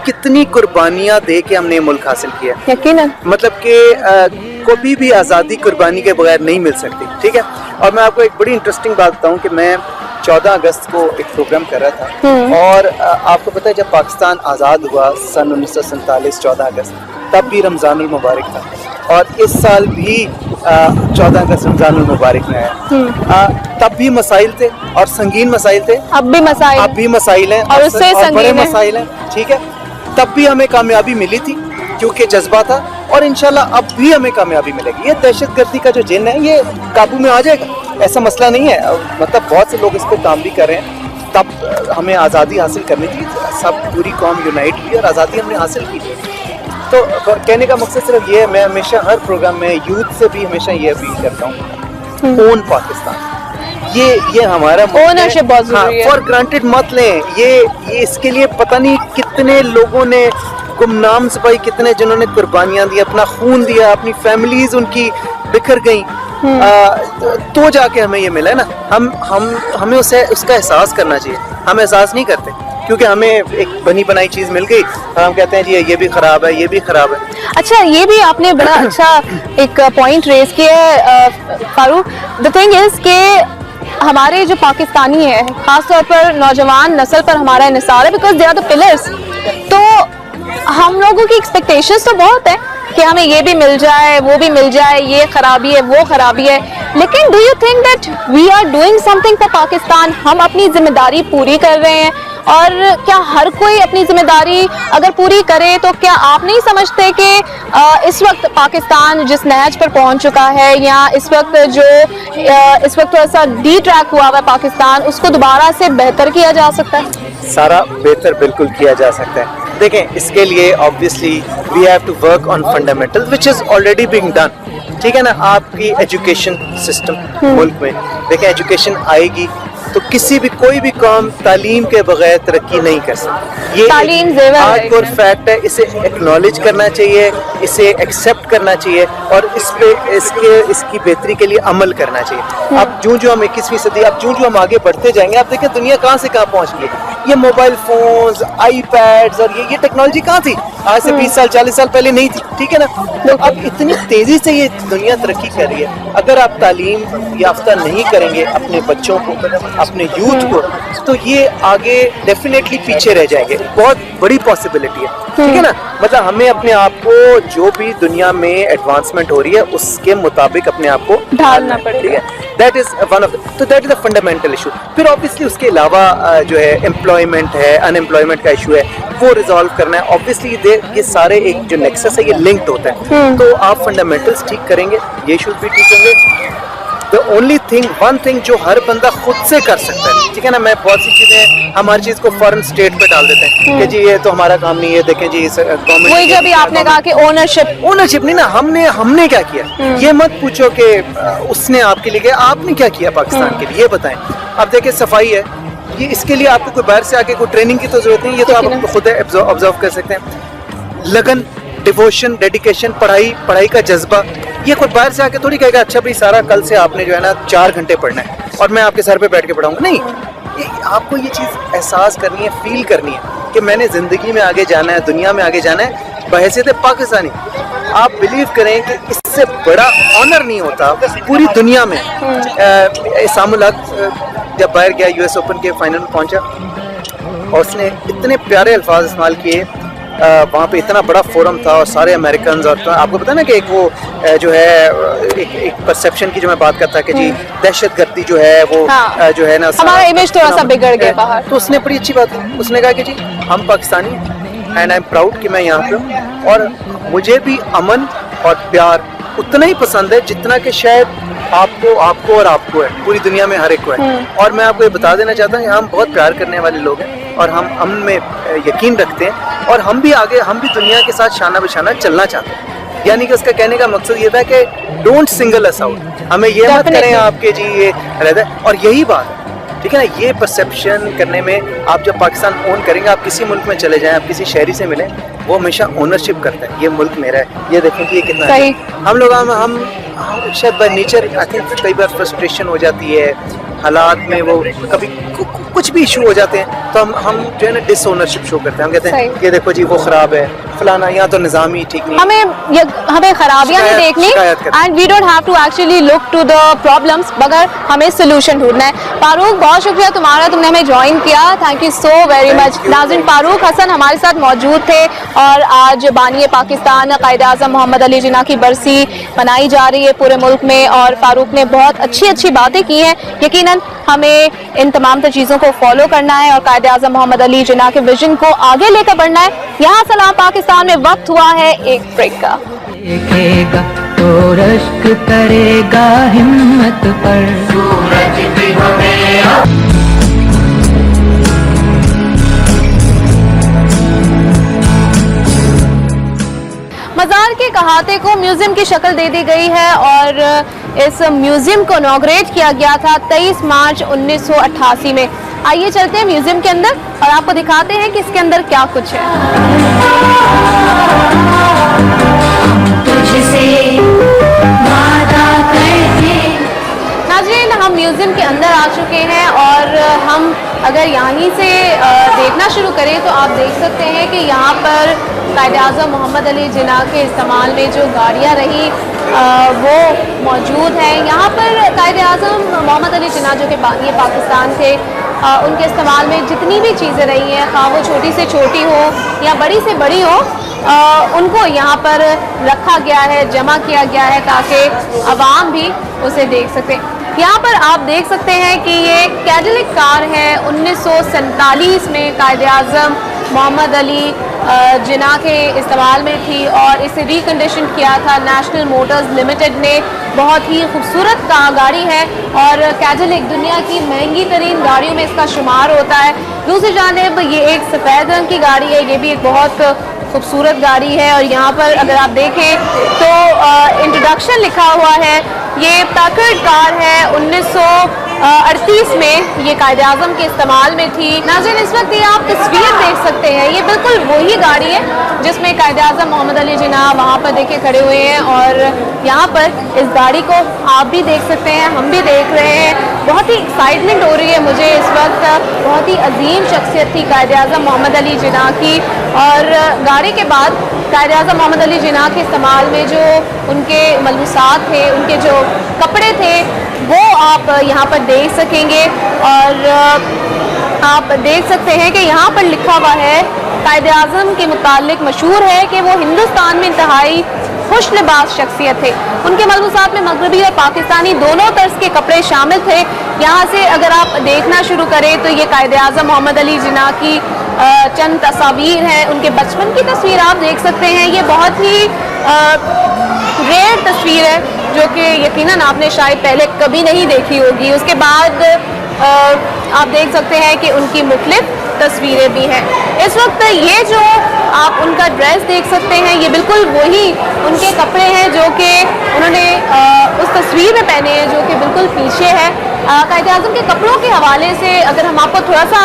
कितनी कुर्बानियां दे के हमने मुल्क हासिल किया, यकीनन। मतलब कि कभी भी आज़ादी कुर्बानी के बगैर नहीं मिल सकती, ठीक है। और मैं आपको एक बड़ी इंटरेस्टिंग बात बताऊं कि मैं 14 अगस्त को एक प्रोग्राम कर रहा था और आपको पता है जब पाकिस्तान आज़ाद हुआ सन 1947 14 अगस्त, तब भी रमज़ानुल मुबारक था और इस साल भी 14 अगस्त रमज़ानुल मुबारक में आया। तब भी मसाइल थे और संगीन मसाइल थे, अब भी मसाइल हैं और उससे बड़े मसाइल हैं, ठीक है। तब भी हमें कामयाबी मिली थी क्योंकि जज्बा था और इंशाल्लाह अब भी हमें कामयाबी मिलेगी। ये दहशतगर्दी का जो जिन है ये काबू में आ जाएगा, ऐसा मसला नहीं है। मतलब बहुत से लोग इस पर काम भी कर रहे हैं। तब हमें आज़ादी हासिल करनी थी, सब पूरी कौम यूनाइट हुई और आज़ादी हमने हासिल की। तो कहने का मकसद सिर्फ ये है, मैं हमेशा हर प्रोग्राम में यूथ से भी हमेशा ये अपील करता हूँ, ओन पाकिस्तान, ये हमारा ओनरशिप बहुत जरूरी है। फॉर ग्रांटेड मत लें। ये इसके लिए पता नहीं कितने लोगों ने गुमनाम सिपाही, कितने जिन्होंने कुर्बानियां दी, अपना खून दिया, अपनी फैमिलीज उनकी बिखर गई, तो जाके हमें ये मिला है ना। हमें उसका एहसास करना चाहिए। हम एहसास नहीं करते क्योंकि हमें एक बनी बनाई चीज मिल गई और हम कहते हैं जी ये भी खराब है, ये भी खराब है। अच्छा, ये भी आपने बड़ा अच्छा एक पॉइंट रेज किया है फारूक। द थिंग इज के हमारे जो पाकिस्तानी है, खासतौर पर नौजवान नस्ल पर हमारा इंहिसार है, because they are the pillars. तो हम लोगों की एक्सपेक्टेशंस तो बहुत है कि हमें ये भी मिल जाए, वो भी मिल जाए, ये खराबी है, वो खराबी है, लेकिन do you think that we are doing something for Pakistan? हम अपनी जिम्मेदारी पूरी कर रहे हैं? और क्या हर कोई अपनी जिम्मेदारी अगर पूरी करे तो क्या आप नहीं समझते कि इस वक्त पाकिस्तान जिस नहज पर पहुंच चुका है, या इस वक्त थोड़ा सा डी ट्रैक हुआ है पाकिस्तान, उसको दोबारा से बेहतर किया जा सकता है? सारा बेहतर बिल्कुल किया जा सकता है। देखें, इसके लिए obviously we have to work on fundamentals which is already being done, ठीक है ना। आपकी एजुकेशन सिस्टम मुल्क में, देखें एजुकेशन आएगी तो कोई भी कौम तालीम के बगैर तरक्की नहीं कर सकती। ये हार्ड और फैक्ट है, इसे एक्नॉलेज करना चाहिए, इसे एक्सेप्ट करना चाहिए और इसकी बेहतरी के लिए अमल करना चाहिए। अब जो हम 21वीं सदी, अब जो हम आगे बढ़ते जाएंगे, आप देखें दुनिया कहाँ से कहाँ पहुँच गई। ये मोबाइल फोन्स, आईपैड्स और ये टेक्नोलॉजी कहाँ थी आज से 20 साल 40 साल पहले? नहीं थी, ठीक है ना। तो अब इतनी तेजी से ये दुनिया तरक्की कर रही है। अगर आप तालीम याफ्ता नहीं करेंगे अपने बच्चों को, अपने यूथ को, तो ये आगे डेफिनेटली पीछे रह जाएंगे। बहुत बड़ी पॉसिबिलिटी है, ठीक है ना। मतलब हमें अपने आप को जो भी दुनिया में एडवांसमेंट हो रही है उसके मुताबिक अपने आप को ढालना पड़ेगा। दैट इज वन ऑफ, तो that is a fundamental issue. फिर ऑब्वियसली उसके अलावा जो है एम्प्लॉयमेंट है, अनएम्प्लॉयमेंट का इशू है, वो रिजॉल्व करना है। ऑब्वियसली ये सारे एक जो नेक्सस है ये लिंक्ड होता है। तो आप फंडामेंटल्स ठीक करेंगे, ये इशूज भी ठीक होंगे। The only thing, one thing जो हर बंदा खुद से कर सकता है, ठीक है ना। मैं बहुत सी चीजें हम हर चीज को फॉरेन स्टेट पे डाल देते हैं कि जी ये तो हमारा काम नहीं है, देखें जी गवर्नमेंट। वही जब भी आपने कहा कि ओनरशिप नहीं ना, हमने क्या किया, ये मत पूछो कि उसने आपके लिए किया, आपने क्या किया पाकिस्तान के लिए, ये बताएं। अब देखिए सफाई है, ये इसके लिए आपको कोई बाहर से आके कोई ट्रेनिंग की तो जरूरत नहीं, ये तो आप खुद ऑब्जर्व कर सकते हैं। लगन, डिवोशन, डेडिकेशन, पढ़ाई का जज्बा, ये कोई बाहर से आके थोड़ी कहेगा अच्छा भाई सारा कल से आपने जो है ना 4 घंटे पढ़ना है और मैं आपके सर पे बैठ के पढ़ाऊंगा। नहीं, आपको ये चीज़ एहसास करनी है, फील करनी है कि मैंने ज़िंदगी में आगे जाना है, दुनिया में आगे जाना है बहैसियत पाकिस्तानी। आप बिलीव करें कि इससे बड़ा ऑनर नहीं होता पूरी दुनिया में। सामुल हक जब बाहर गया, US ओपन के फाइनल में पहुंचा और उसने इतने प्यारे अल्फाज इस्तेमाल किए, वहाँ पे इतना बड़ा फोरम था और सारे अमेरिकन, और तो आपको पता ना कि एक वो जो है एक परसेप्शन की जो मैं बात करता कि जी दहशतगर्दी जो है वो जो है ना हमारा इमेज थोड़ा सा बिगड़ गया बाहर। तो उसने बड़ी अच्छी बात, उसने कहा कि जी हम Pakistani and I am proud कि मैं यहाँ पे हूँ और मुझे भी अमन और प्यार उतना ही पसंद है जितना कि शायद आपको और आपको है, पूरी दुनिया में हर एक को है। और मैं आपको ये बता देना चाहता हूँ कि हम बहुत प्यार करने वाले लोग हैं और हम अमन में यकीन रखते हैं और हम भी दुनिया के साथ शाना बिशाना चलना चाहते हैं। यानी कि उसका कहने का मकसद ये था कि डोंट सिंगल अस आउट, हमें ये मत करें आपके जी ये रहता है। और यही बात है ठीक है ना। ये परसेप्शन करने में आप जब पाकिस्तान ओन करेंगे, आप किसी मुल्क में चले जाएं, आप किसी शहरी से मिलें, वो हमेशा ओनरशिप करता है, ये मुल्क मेरा है, ये देखें कि ये कितना है। हम लोग हम शायद बाय नेचर आई थिंक कई बार फ्रस्ट्रेशन हो जाती है हालात में, वो कभी कुछ भी इशू हो जाते हैं तो हम जो है ना डिसओनरशिप शो करते हैं। हम कहते हैं ये देखो जी वो खराब है फलाना, यहाँ तो निज़ाम ही ठीक नहीं। हमें खराबियां नहीं देखनी, and we don't have to actually look to the problems, मगर हमें सोल्यूशन ढूंढना है। फारूक, बहुत शुक्रिया तुम्हारा, तुमने हमें ज्वाइन किया, thank you so very much. नाज़रीन, फारूक हसन हमारे साथ मौजूद थे और आज बानी पाकिस्तान कायद-ए-आज़म मोहम्मद अली जिन्ना की बरसी मनाई जा रही है पूरे मुल्क में, और फारूक ने बहुत अच्छी बातें की हैं। यकीनन हमें इन तमाम चीज़ों को फॉलो करना है और कायद-ए-आज़म मोहम्मद अली जिन्ना के विजन को आगे लेकर बढ़ना है। यहाँ सलाम पाकिस्तान में वक्त हुआ है एक ब्रेक का। देखेगा तो रश्क करेगा हिम्मत पर, सूरज भी हमें मज़ार के कहाते को म्यूजियम की शक्ल दे दी गई है और इस म्यूजियम को इनॉग्रेट किया गया था 23 मार्च 1988 में। आइए चलते हैं म्यूजियम के अंदर और आपको दिखाते हैं कि इसके अंदर क्या कुछ है। नाज़रीन, हम म्यूजियम के अंदर आ चुके हैं और हम अगर यहीं से देखना शुरू करें तो आप देख सकते हैं कि यहाँ पर कायद-ए-आज़म मोहम्मद अली जिन्ना के इस्तेमाल में जो गाड़ियाँ रही वो मौजूद हैं। यहाँ पर कायद-ए-आज़म मोहम्मद अली जिन्ना जो कि बानी पाकिस्तान थे, उनके इस्तेमाल में जितनी भी चीज़ें रही हैं, खा वो छोटी से छोटी हो या बड़ी से बड़ी हो, उनको यहाँ पर रखा गया है, जमा किया गया है ताकि अवाम भी उसे देख सकें। यहाँ पर आप देख सकते हैं कि ये कैडिलैक कार है, 1947 में कायद-ए-आज़म मोहम्मद अली जिन्ना के इस्तेमाल में थी और इसे रिकंडीशन किया था नेशनल मोटर्स लिमिटेड ने। बहुत ही खूबसूरत गाड़ी है और कैडिलैक दुनिया की महंगी तरीन गाड़ियों में इसका शुमार होता है। दूसरी जानिब ये एक सफ़ेद रंग की गाड़ी है, ये भी एक बहुत खूबसूरत गाड़ी है और यहाँ पर अगर आप देखें तो इंट्रोडक्शन लिखा हुआ है। ये पैकर्ड कार है, 1938 में ये कायद-ए-आज़म के इस्तेमाल में थी। नाज़रीन, इस वक्त ये आप तस्वीर देख सकते हैं, ये बिल्कुल वही गाड़ी है जिसमें कायद-ए-आज़म मोहम्मद अली जिन्ना वहाँ पर देखे खड़े हुए हैं और यहाँ पर इस गाड़ी को आप भी देख सकते हैं, हम भी देख रहे हैं। बहुत ही एक्साइटमेंट हो रही है मुझे इस वक्त। बहुत ही अजीम शख्सियत थी कायद-ए-आज़म मोहम्मद अली जिन्ना की और गाड़ी के बाद कायद-ए-आज़म मोहम्मद अली जिन्ना के इस्तेमाल में जो उनके मलबूसात थे, उनके जो कपड़े थे, वो आप यहाँ पर देख सकेंगे और आप देख सकते हैं कि यहाँ पर लिखा हुआ है कायद-ए-आज़म के मुतालिक मशहूर है कि वो हिंदुस्तान में इंतहाई खुश लिबास शख्सियत थे। उनके मलबूसात में मगरबी और पाकिस्तानी दोनों तर्ज के कपड़े शामिल थे। यहाँ से अगर आप देखना शुरू करें तो ये कायद-ए-आज़म मोहम्मद अली जिन्ना की चंद तस्वीर हैं। उनके बचपन की तस्वीर आप देख सकते हैं, ये बहुत ही रेयर तस्वीर है जो कि यकीनन आपने शायद पहले कभी नहीं देखी होगी। उसके बाद आप देख सकते हैं कि उनकी मुख्तलिफ तस्वीरें भी हैं। इस वक्त ये जो आप उनका ड्रेस देख सकते हैं, ये बिल्कुल वही उनके कपड़े हैं जो कि उन्होंने उस तस्वीर में पहने हैं जो कि बिल्कुल पीछे है। कायद-ए-आज़म के कपड़ों के हवाले से अगर हम आपको थोड़ा सा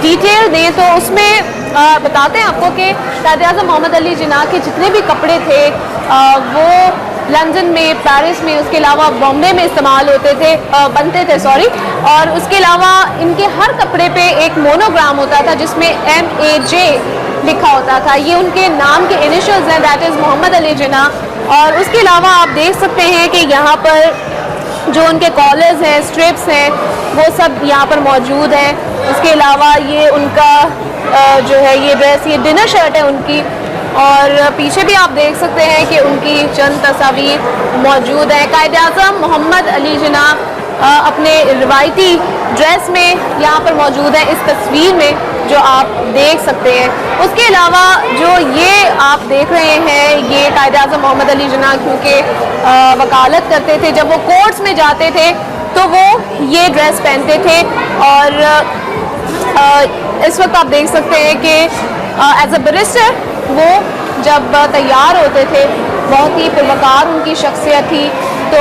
डिटेल दें तो उसमें बताते हैं आपको कि कायद-ए-आज़म मोहम्मद अली जिन्ना के जितने भी कपड़े थे वो लंदन में, पेरिस में, उसके अलावा बॉम्बे में इस्तेमाल होते थे, बनते थे सॉरी। और उसके अलावा इनके हर कपड़े पे एक मोनोग्राम होता था जिसमें MAJ लिखा होता था। ये उनके नाम के इनिशियल्स हैं, दैट इज़ मोहम्मद अली जिन्ना। और उसके अलावा आप देख सकते हैं कि यहाँ पर जो उनके कॉलर्स हैं, स्ट्रिप्स हैं, वो सब यहाँ पर मौजूद हैं। उसके अलावा ये उनका जो है ये ड्रेस, ये डिनर शर्ट है उनकी और पीछे भी आप देख सकते हैं कि उनकी चंद तस्वीर मौजूद है। कायद-ए-आज़म मोहम्मद अली जिन्ना अपने रिवायती ड्रेस में यहाँ पर मौजूद है इस तस्वीर में जो आप देख सकते हैं। उसके अलावा जो ये आप देख रहे हैं ये कायद-ए-आज़म मोहम्मद अली जिन्ना क्योंकि वकालत करते थे, जब वो कोर्ट्स में जाते थे तो वो ये ड्रेस पहनते थे और इस वक्त आप देख सकते हैं कि एज अ बैरिस्टर वो जब तैयार होते थे, बहुत ही पुरवकार उनकी शख्सियत थी, तो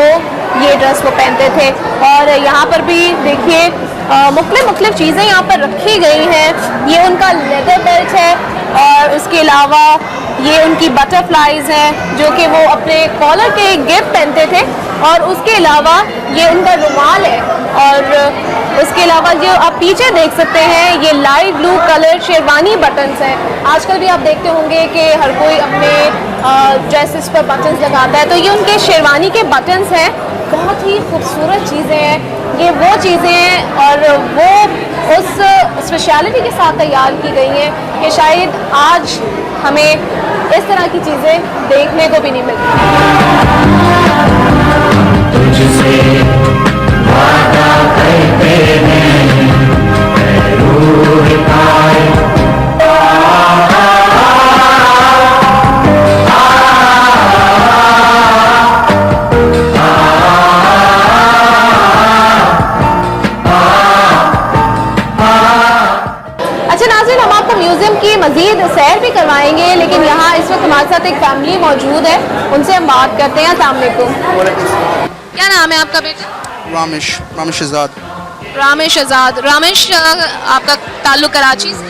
ये ड्रेस वो पहनते थे। और यहाँ पर भी देखिए मुख्तलिफ चीज़ें यहाँ पर रखी गई हैं। ये उनका लेदर बेल्ट है और उसके अलावा ये उनकी बटरफ्लाइज हैं जो कि वो अपने कॉलर के गिफ्ट पहनते थे, और उसके अलावा ये उनका रुमाल है, और उसके अलावा जो आप पीछे देख सकते हैं ये light blue colour sherwani buttons हैं। आजकल भी आप देखते होंगे कि हर कोई अपने ड्रेसेस पर बटन्स लगाता है, तो ये उनके शेरवानी के बटन्स हैं। बहुत ही खूबसूरत चीज़ें हैं, ये वो चीज़ें हैं और वो उस स्पेशलिटी के साथ तैयार की गई हैं कि शायद आज हमें इस तरह की चीज़ें देखने को भी नहीं मिलती। मज़ीद सैर भी करवाएंगे, लेकिन यहाँ इस वक्त हमारे साथ एक फैमिली मौजूद है, उनसे हम बात करते हैं। अस्सलाम वालेकुम। क्या नाम है आपका बेटा? रामेश आज़ाद। रामेश आज़ाद। रामेश, आपका ताल्लुक कराची से?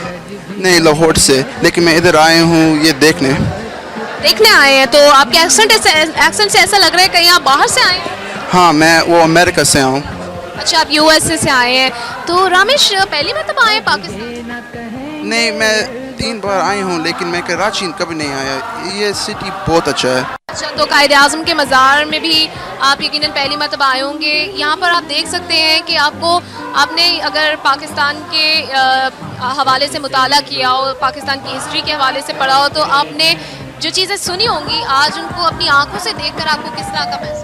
नहीं, लाहौर से, लेकिन मैं इधर आए हूँ ये देखने आए हैं। तो आपके एक्सेंट से ऐसा लग रहा है कहीं आप बाहर से आए हैं? हाँ, मैं वो अमेरिका से आऊँ। अच्छा, आप यूएसए से आए हैं। तो रामेश, पहली मरतबा आए पाकिस्तान? नहीं, मैं 3 बार आई हूँ, लेकिन मैं कराची कभी नहीं आया। ये सिटी बहुत अच्छा है। अच्छा, तो कायद-ए-आज़म के मज़ार में भी आप यकीनन पहली मरतबा आए होंगे। यहाँ पर आप देख सकते हैं कि आपने अगर पाकिस्तान के हवाले से मुताला किया हो, पाकिस्तान की हिस्ट्री के हवाले से पढ़ा हो, तो आपने जो चीज़ें सुनी होंगी आज उनको अपनी आँखों से देख कर आपको किस तरह का महसूस?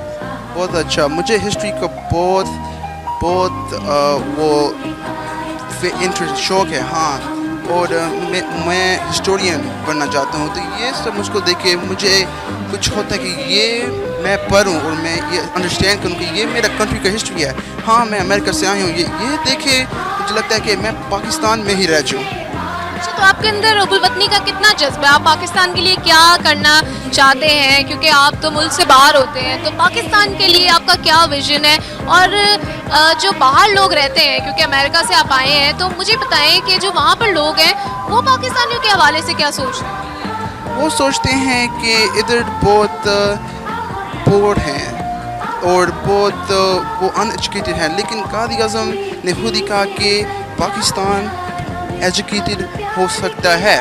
बहुत अच्छा। मुझे हिस्ट्री का बहुत वो इंटरेस्ट शौक है। हाँ, और मैं हिस्टोरियन बनना चाहता हूँ। तो ये सब मुझको देखे मुझे कुछ होता है कि ये मैं पढ़ूँ और मैं ये अंडरस्टैंड करूँ कि ये मेरा कंट्री का हिस्ट्री है। हाँ, मैं अमेरिका से आई हूँ, ये देखे मुझे लगता है कि मैं पाकिस्तान में ही रह जाऊँ। अच्छा, तो आपके अंदर रुबुल वतनी का कितना जज्बा है? आप पाकिस्तान के लिए क्या करना चाहते हैं? क्योंकि आप तो मुल्क से बाहर होते हैं, तो पाकिस्तान के लिए आपका क्या विजन है? और जो बाहर लोग रहते हैं, क्योंकि अमेरिका से आप आए हैं, तो मुझे बताएं कि जो वहाँ पर लोग हैं वो पाकिस्तानियों के हवाले से क्या सोचते हैं? वो सोचते हैं कि इधर बहुत पोर हैं और बहुत वो अनएजुकेटेड हैं, लेकिन कायद-ए-आज़म ने खुद ही कहा कि पाकिस्तान एजुकेटेड हो सकता है,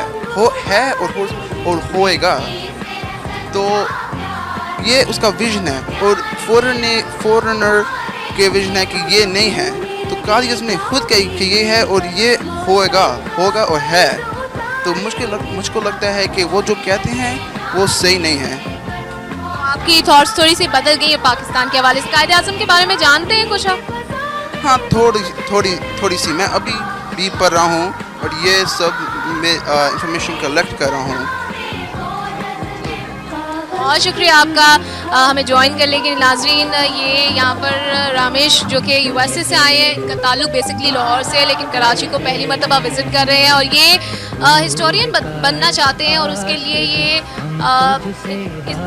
और होएगा। तो ये उसका विजन है, और फॉरेनर के विजन है कि ये नहीं है। तो कायद-ए-आज़म ने खुद कही कि ये है और ये होगा और है। तो मुझको लगता है कि वो जो कहते हैं वो सही नहीं है। आपकी थॉट्स थोड़ी सी बदल गई है पाकिस्तान के हवाले से। कायद-ए-आज़म के बारे में जानते हैं कुछ आप? हाँ, थोड़ी सी। मैं अभी भी पढ़ रहा हूँ और ये सब मैं इंफॉर्मेशन कलेक्ट कर रहा हूँ। बहुत शुक्रिया आपका हमें ज्वाइन करने के लिए। नाजरीन, ये यहाँ पर रामेश जो कि यूएसए से आए हैं, इनका ताल्लुक बेसिकली लाहौर से है, लेकिन कराची को पहली मरतबा विज़िट कर रहे हैं और ये हिस्टोरियन बनना चाहते हैं, और उसके लिए ये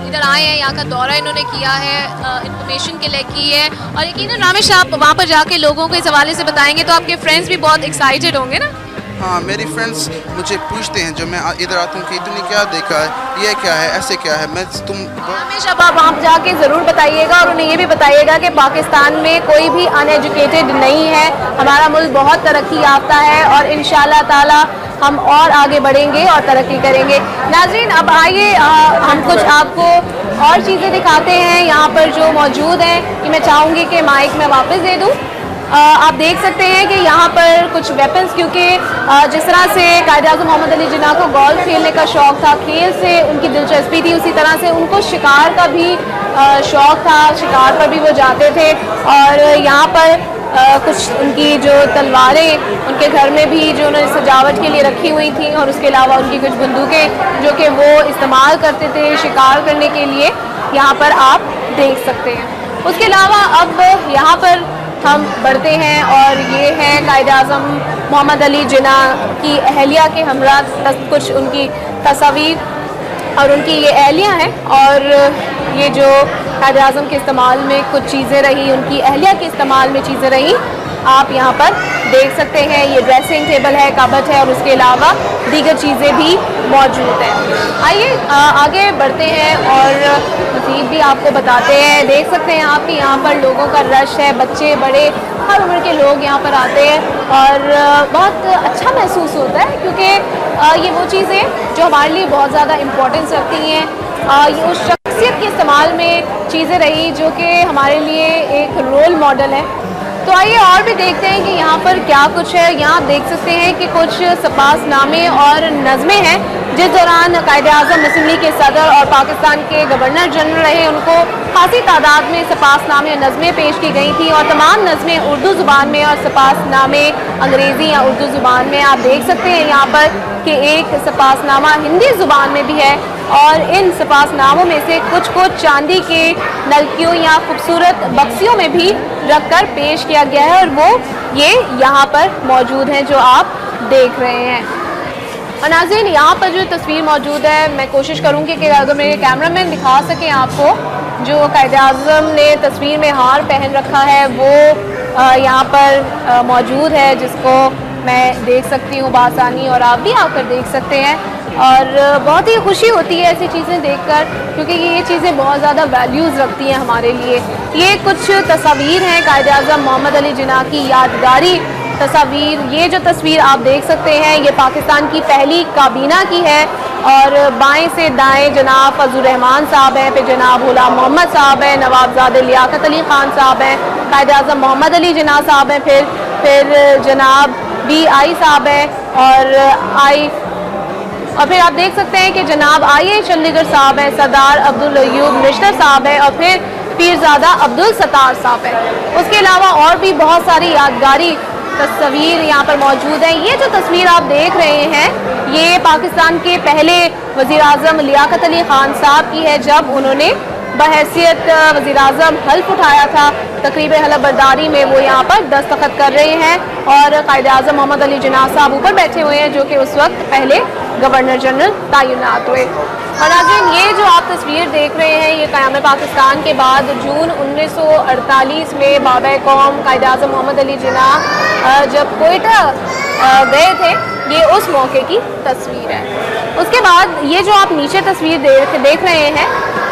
इधर आए हैं। यहाँ का दौरा इन्होंने किया है, इंफॉर्मेशन के लिए की है। और यकीनन रामेश, आप वहाँ पर जाके लोगों को इस हवाले से बताएंगे तो आपके फ्रेंड्स भी बहुत एक्साइटेड होंगे ना? हाँ, मेरी फ्रेंड्स मुझे पूछते हैं जब मैं इधर आता हूँ कि तुमने क्या देखा है, ये क्या है, ऐसे क्या है। हमेशा आप वहाँ जाके ज़रूर बताइएगा और उन्हें ये भी बताइएगा कि पाकिस्तान में कोई भी अनएजुकेटेड नहीं है। हमारा मुल्क बहुत तरक्की याफ्ता है और इंशाल्लाह ताला हम और आगे बढ़ेंगे और तरक्की करेंगे। नाज़रीन, अब आइए हम कुछ आपको और चीज़ें दिखाते हैं यहाँ पर जो मौजूद हैं। कि मैं चाहूँगी कि माइक में वापस दे दूँ। आप देख सकते हैं कि यहाँ पर कुछ वेपन्स, क्योंकि जिस तरह से कायद-ए-आज़म मोहम्मद अली जिन्ना को गोल्फ खेलने का शौक़ था, खेल से उनकी दिलचस्पी थी, उसी तरह से उनको शिकार का भी शौक़ था, शिकार पर भी वो जाते थे। और यहाँ पर कुछ उनकी जो तलवारें उनके घर में भी जो उन्होंने सजावट के लिए रखी हुई थी, और उसके अलावा उनकी कुछ बंदूकें जो कि वो इस्तेमाल करते थे शिकार करने के लिए, यहाँ पर आप देख सकते हैं। उसके अलावा अब यहाँ पर हम बढ़ते हैं और ये है कायद-ए-आज़म मोहम्मद अली जिन्ना की अहलिया के हमरा कुछ उनकी तस्वीर और उनकी ये अहलिया हैं। और ये जो कायद-ए-आज़म के इस्तेमाल में कुछ चीज़ें रही, उनकी अहलिया के इस्तेमाल में चीज़ें रही, आप यहाँ पर देख सकते हैं। ये ड्रेसिंग टेबल है, कबर्ड है और उसके अलावा दीगर चीज़ें भी मौजूद हैं। आइए आगे बढ़ते हैं और मज़ीद भी आपको बताते हैं। देख सकते हैं आप कि यहाँ पर लोगों का रश है, बच्चे बड़े हर उम्र के लोग यहाँ पर आते हैं और बहुत अच्छा महसूस होता है, क्योंकि ये वो चीज़ें जो हमारे लिए बहुत ज़्यादा इम्पोर्टेंस रखती हैं, ये उस शख्सियत के इस्तेमाल में चीज़ें रही जो कि हमारे लिए एक रोल मॉडल है। तो आइए और भी देखते हैं कि यहाँ पर क्या कुछ है। यहाँ आप देख सकते हैं कि कुछ सपासनामे और नज़में हैं जिस दौरान कायद-ए-आज़म मुस्लिम लीग के सदर और पाकिस्तान के गवर्नर जनरल रहे, उनको खासी तादाद में सपासनामे और नज़में पेश की गई थी और तमाम नज़में उर्दू ज़ुबान में और सपासनामे अंग्रेज़ी या उर्दू ज़ुबान में। आप देख सकते हैं यहाँ पर कि एक सपासनामा हिंदी ज़ुबान में भी है और इन सपासनामों में से कुछ को चांदी के नलकियों या खूबसूरत बक्सियों में भी रखकर पेश किया गया है और वो ये यहाँ पर मौजूद हैं जो आप देख रहे हैं। और नाज़रीन, यहाँ पर जो तस्वीर मौजूद है, मैं कोशिश करूँगी कि अगर मेरे कैमरामैन दिखा सकें आपको, जो कायद-ए-आज़म ने तस्वीर में हार पहन रखा है वो यहाँ पर मौजूद है, जिसको मैं देख सकती हूँ बासानी और आप भी आकर देख सकते हैं। और बहुत ही खुशी होती है ऐसी चीज़ें देखकर, क्योंकि ये चीज़ें बहुत ज़्यादा वैल्यूज़ रखती हैं हमारे लिए। ये कुछ तस्वीर हैं कायद-ए-आज़म मोहम्मद अली जिन्ना की यादगारी तस्वीर। ये जो तस्वीर आप देख सकते हैं ये पाकिस्तान की पहली काबीना की है और बाएं से दाएं जनाब फजलुर रहमान साहब हैं, फिर जनाब गुलाम मोहम्मद साहब हैं, नवाबजादे लियाकत अली ख़ान साहब हैं, कायद-ए-आज़म मोहम्मद अली जिन्ना साहब हैं, फिर जनाब BI साहब हैं और फिर आप देख सकते हैं कि जनाब IA चंडीगढ़ साहब हैं, सरदार अब्दुल अयूब निश्तर साहब हैं और फिर पीरजादा अब्दुल सत्तार साहब हैं। उसके अलावा और भी बहुत सारी यादगारी तस्वीर यहाँ पर मौजूद है। ये जो तस्वीर आप देख रहे हैं ये पाकिस्तान के पहले वज़ीर-ए-आज़म लियाकत अली ख़ान साहब की है, जब उन्होंने बहैसियत वज़ीर-ए-आज़म हल्फ उठाया था। तकरीब हलफ बरदारी में वो यहाँ पर दस्तखत कर रहे हैं और कायद-ए-आज़म मोहम्मद अली जिन्ना साहब ऊपर बैठे हुए हैं, जो कि उस वक्त पहले गवर्नर जनरल तैनात हुए। और अगेन ये जो आप तस्वीर देख रहे हैं ये क़याम पाकिस्तान के बाद जून 1948 में बाबा कौम कायद-ए-आज़म मोहम्मद अली जिन्ना जब कोयटा गए थे, ये उस मौके की तस्वीर है। उसके बाद ये जो आप नीचे तस्वीर देख रहे हैं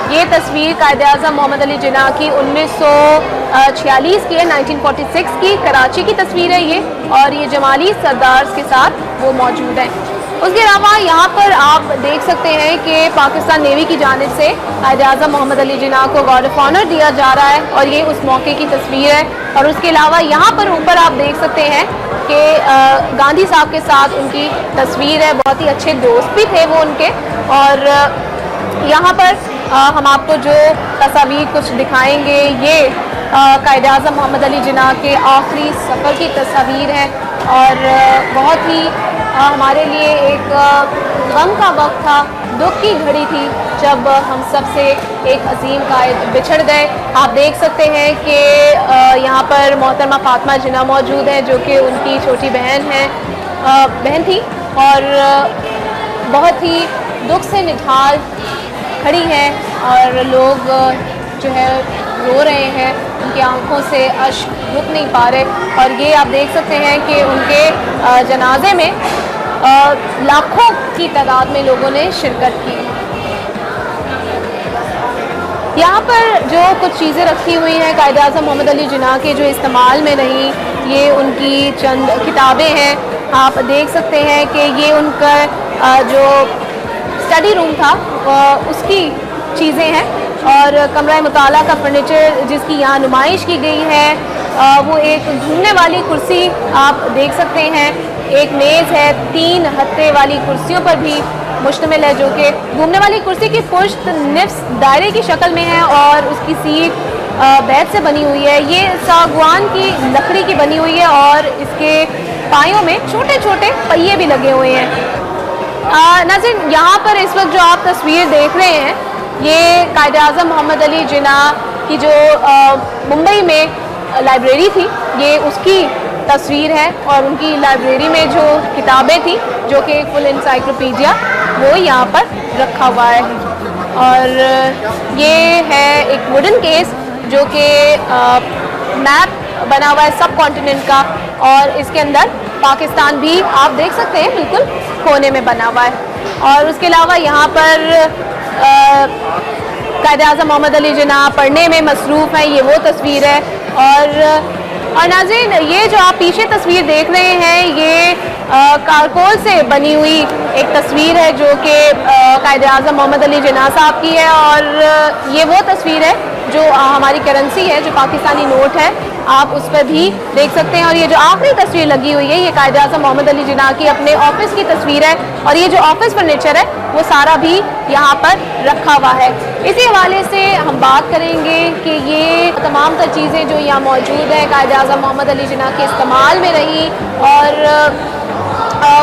ये तस्वीर कायद-ए-आज़म मोहम्मद अली जिन्ना की 1946 की है, 1946 की कराची की तस्वीर है ये, और ये जमाली सरदार के साथ वो मौजूद है। उसके अलावा यहाँ पर आप देख सकते हैं कि पाकिस्तान नेवी की जानिब से कायद-ए-आज़म मोहम्मद अली जिन्ना को गार्ड ऑफ ऑनर दिया जा रहा है और ये उस मौके की तस्वीर है। और उसके अलावा यहाँ पर ऊपर आप देख सकते हैं कि गांधी साहब के साथ उनकी तस्वीर है, बहुत ही अच्छे दोस्त भी थे वो उनके। और यहाँ पर हम आपको जो तस्वीर कुछ दिखाएंगे ये कायद-ए-आज़म मोहम्मद अली जिन्ना के आखिरी सफ़र की तस्वीर है और बहुत ही हमारे लिए एक गम का वक्त था, दुख की घड़ी थी जब हम सब से एक अजीम कायद बिछड़ गए। आप देख सकते हैं कि यहाँ पर मोहतरमा फातिमा जिन्ना मौजूद है, जो कि उनकी छोटी बहन थी और बहुत ही दुख से निढाल खड़ी हैं और लोग जो है रो रहे हैं, उनकी आंखों से अश्क रुक नहीं पा रहे। और ये आप देख सकते हैं कि उनके जनाजे में लाखों की तादाद में लोगों ने शिरकत की। यहाँ पर जो कुछ चीज़ें रखी हुई हैं कायद-ए-आज़म मोहम्मद अली जिन्ना के जो इस्तेमाल में नहीं, ये उनकी चंद किताबें हैं। आप देख सकते हैं कि ये उनका जो स्टडी रूम था उसकी चीज़ें हैं और कमरा मुताला का फर्नीचर जिसकी यहाँ नुमाइश की गई है वो एक घूमने वाली कुर्सी आप देख सकते हैं, एक मेज़ है, 3 हत्थे वाली कुर्सियों पर भी मुश्तमिल है, जो कि घूमने वाली कुर्सी की पुश्त निफ्स दायरे की शक्ल में है और उसकी सीट बैत से बनी हुई है। ये सागवान की लकड़ी की बनी हुई है और इसके पायों में छोटे छोटे पहिए भी लगे हुए हैं। नाज़रीन, यहाँ पर इस वक्त जो आप तस्वीर देख रहे हैं ये कायद-ए-आज़म मोहम्मद अली जिन्ना की जो मुंबई में लाइब्रेरी थी ये उसकी तस्वीर है और उनकी लाइब्रेरी में जो किताबें थी जो कि एक फुल इंसाइक्लोपीडिया वो यहाँ पर रखा हुआ है। और ये है एक वुडन केस जो कि मैप बना हुआ है सब कॉन्टिनेंट का, और इसके अंदर पाकिस्तान भी आप देख सकते हैं बिल्कुल कोने में बना हुआ है। और उसके अलावा यहाँ पर कायद-ए-आज़म मोहम्मद अली जिन्ना पढ़ने में मसरूफ़ हैं, ये वो तस्वीर है। और नाज़रीन, ये जो आप पीछे तस्वीर देख रहे हैं ये कारकोल से बनी हुई एक तस्वीर है जो कि कायद-ए-आज़म मोहम्मद अली जिन्ना साहब की है, और ये वो तस्वीर है जो हमारी करेंसी है, जो पाकिस्तानी नोट है, आप उस पर भी देख सकते हैं। और ये जो आखिरी तस्वीर लगी हुई है ये कायद-ए-आज़म मोहम्मद अली जिन्ना की अपने ऑफिस की तस्वीर है, और ये जो ऑफिस फर्नीचर है वो सारा भी यहाँ पर रखा हुआ है। इसी हवाले से हम बात करेंगे कि ये तमाम तर चीज़ें जो यहाँ मौजूद हैं कायद-ए-आज़म मोहम्मद अली जिन्ना के इस्तेमाल में रही, और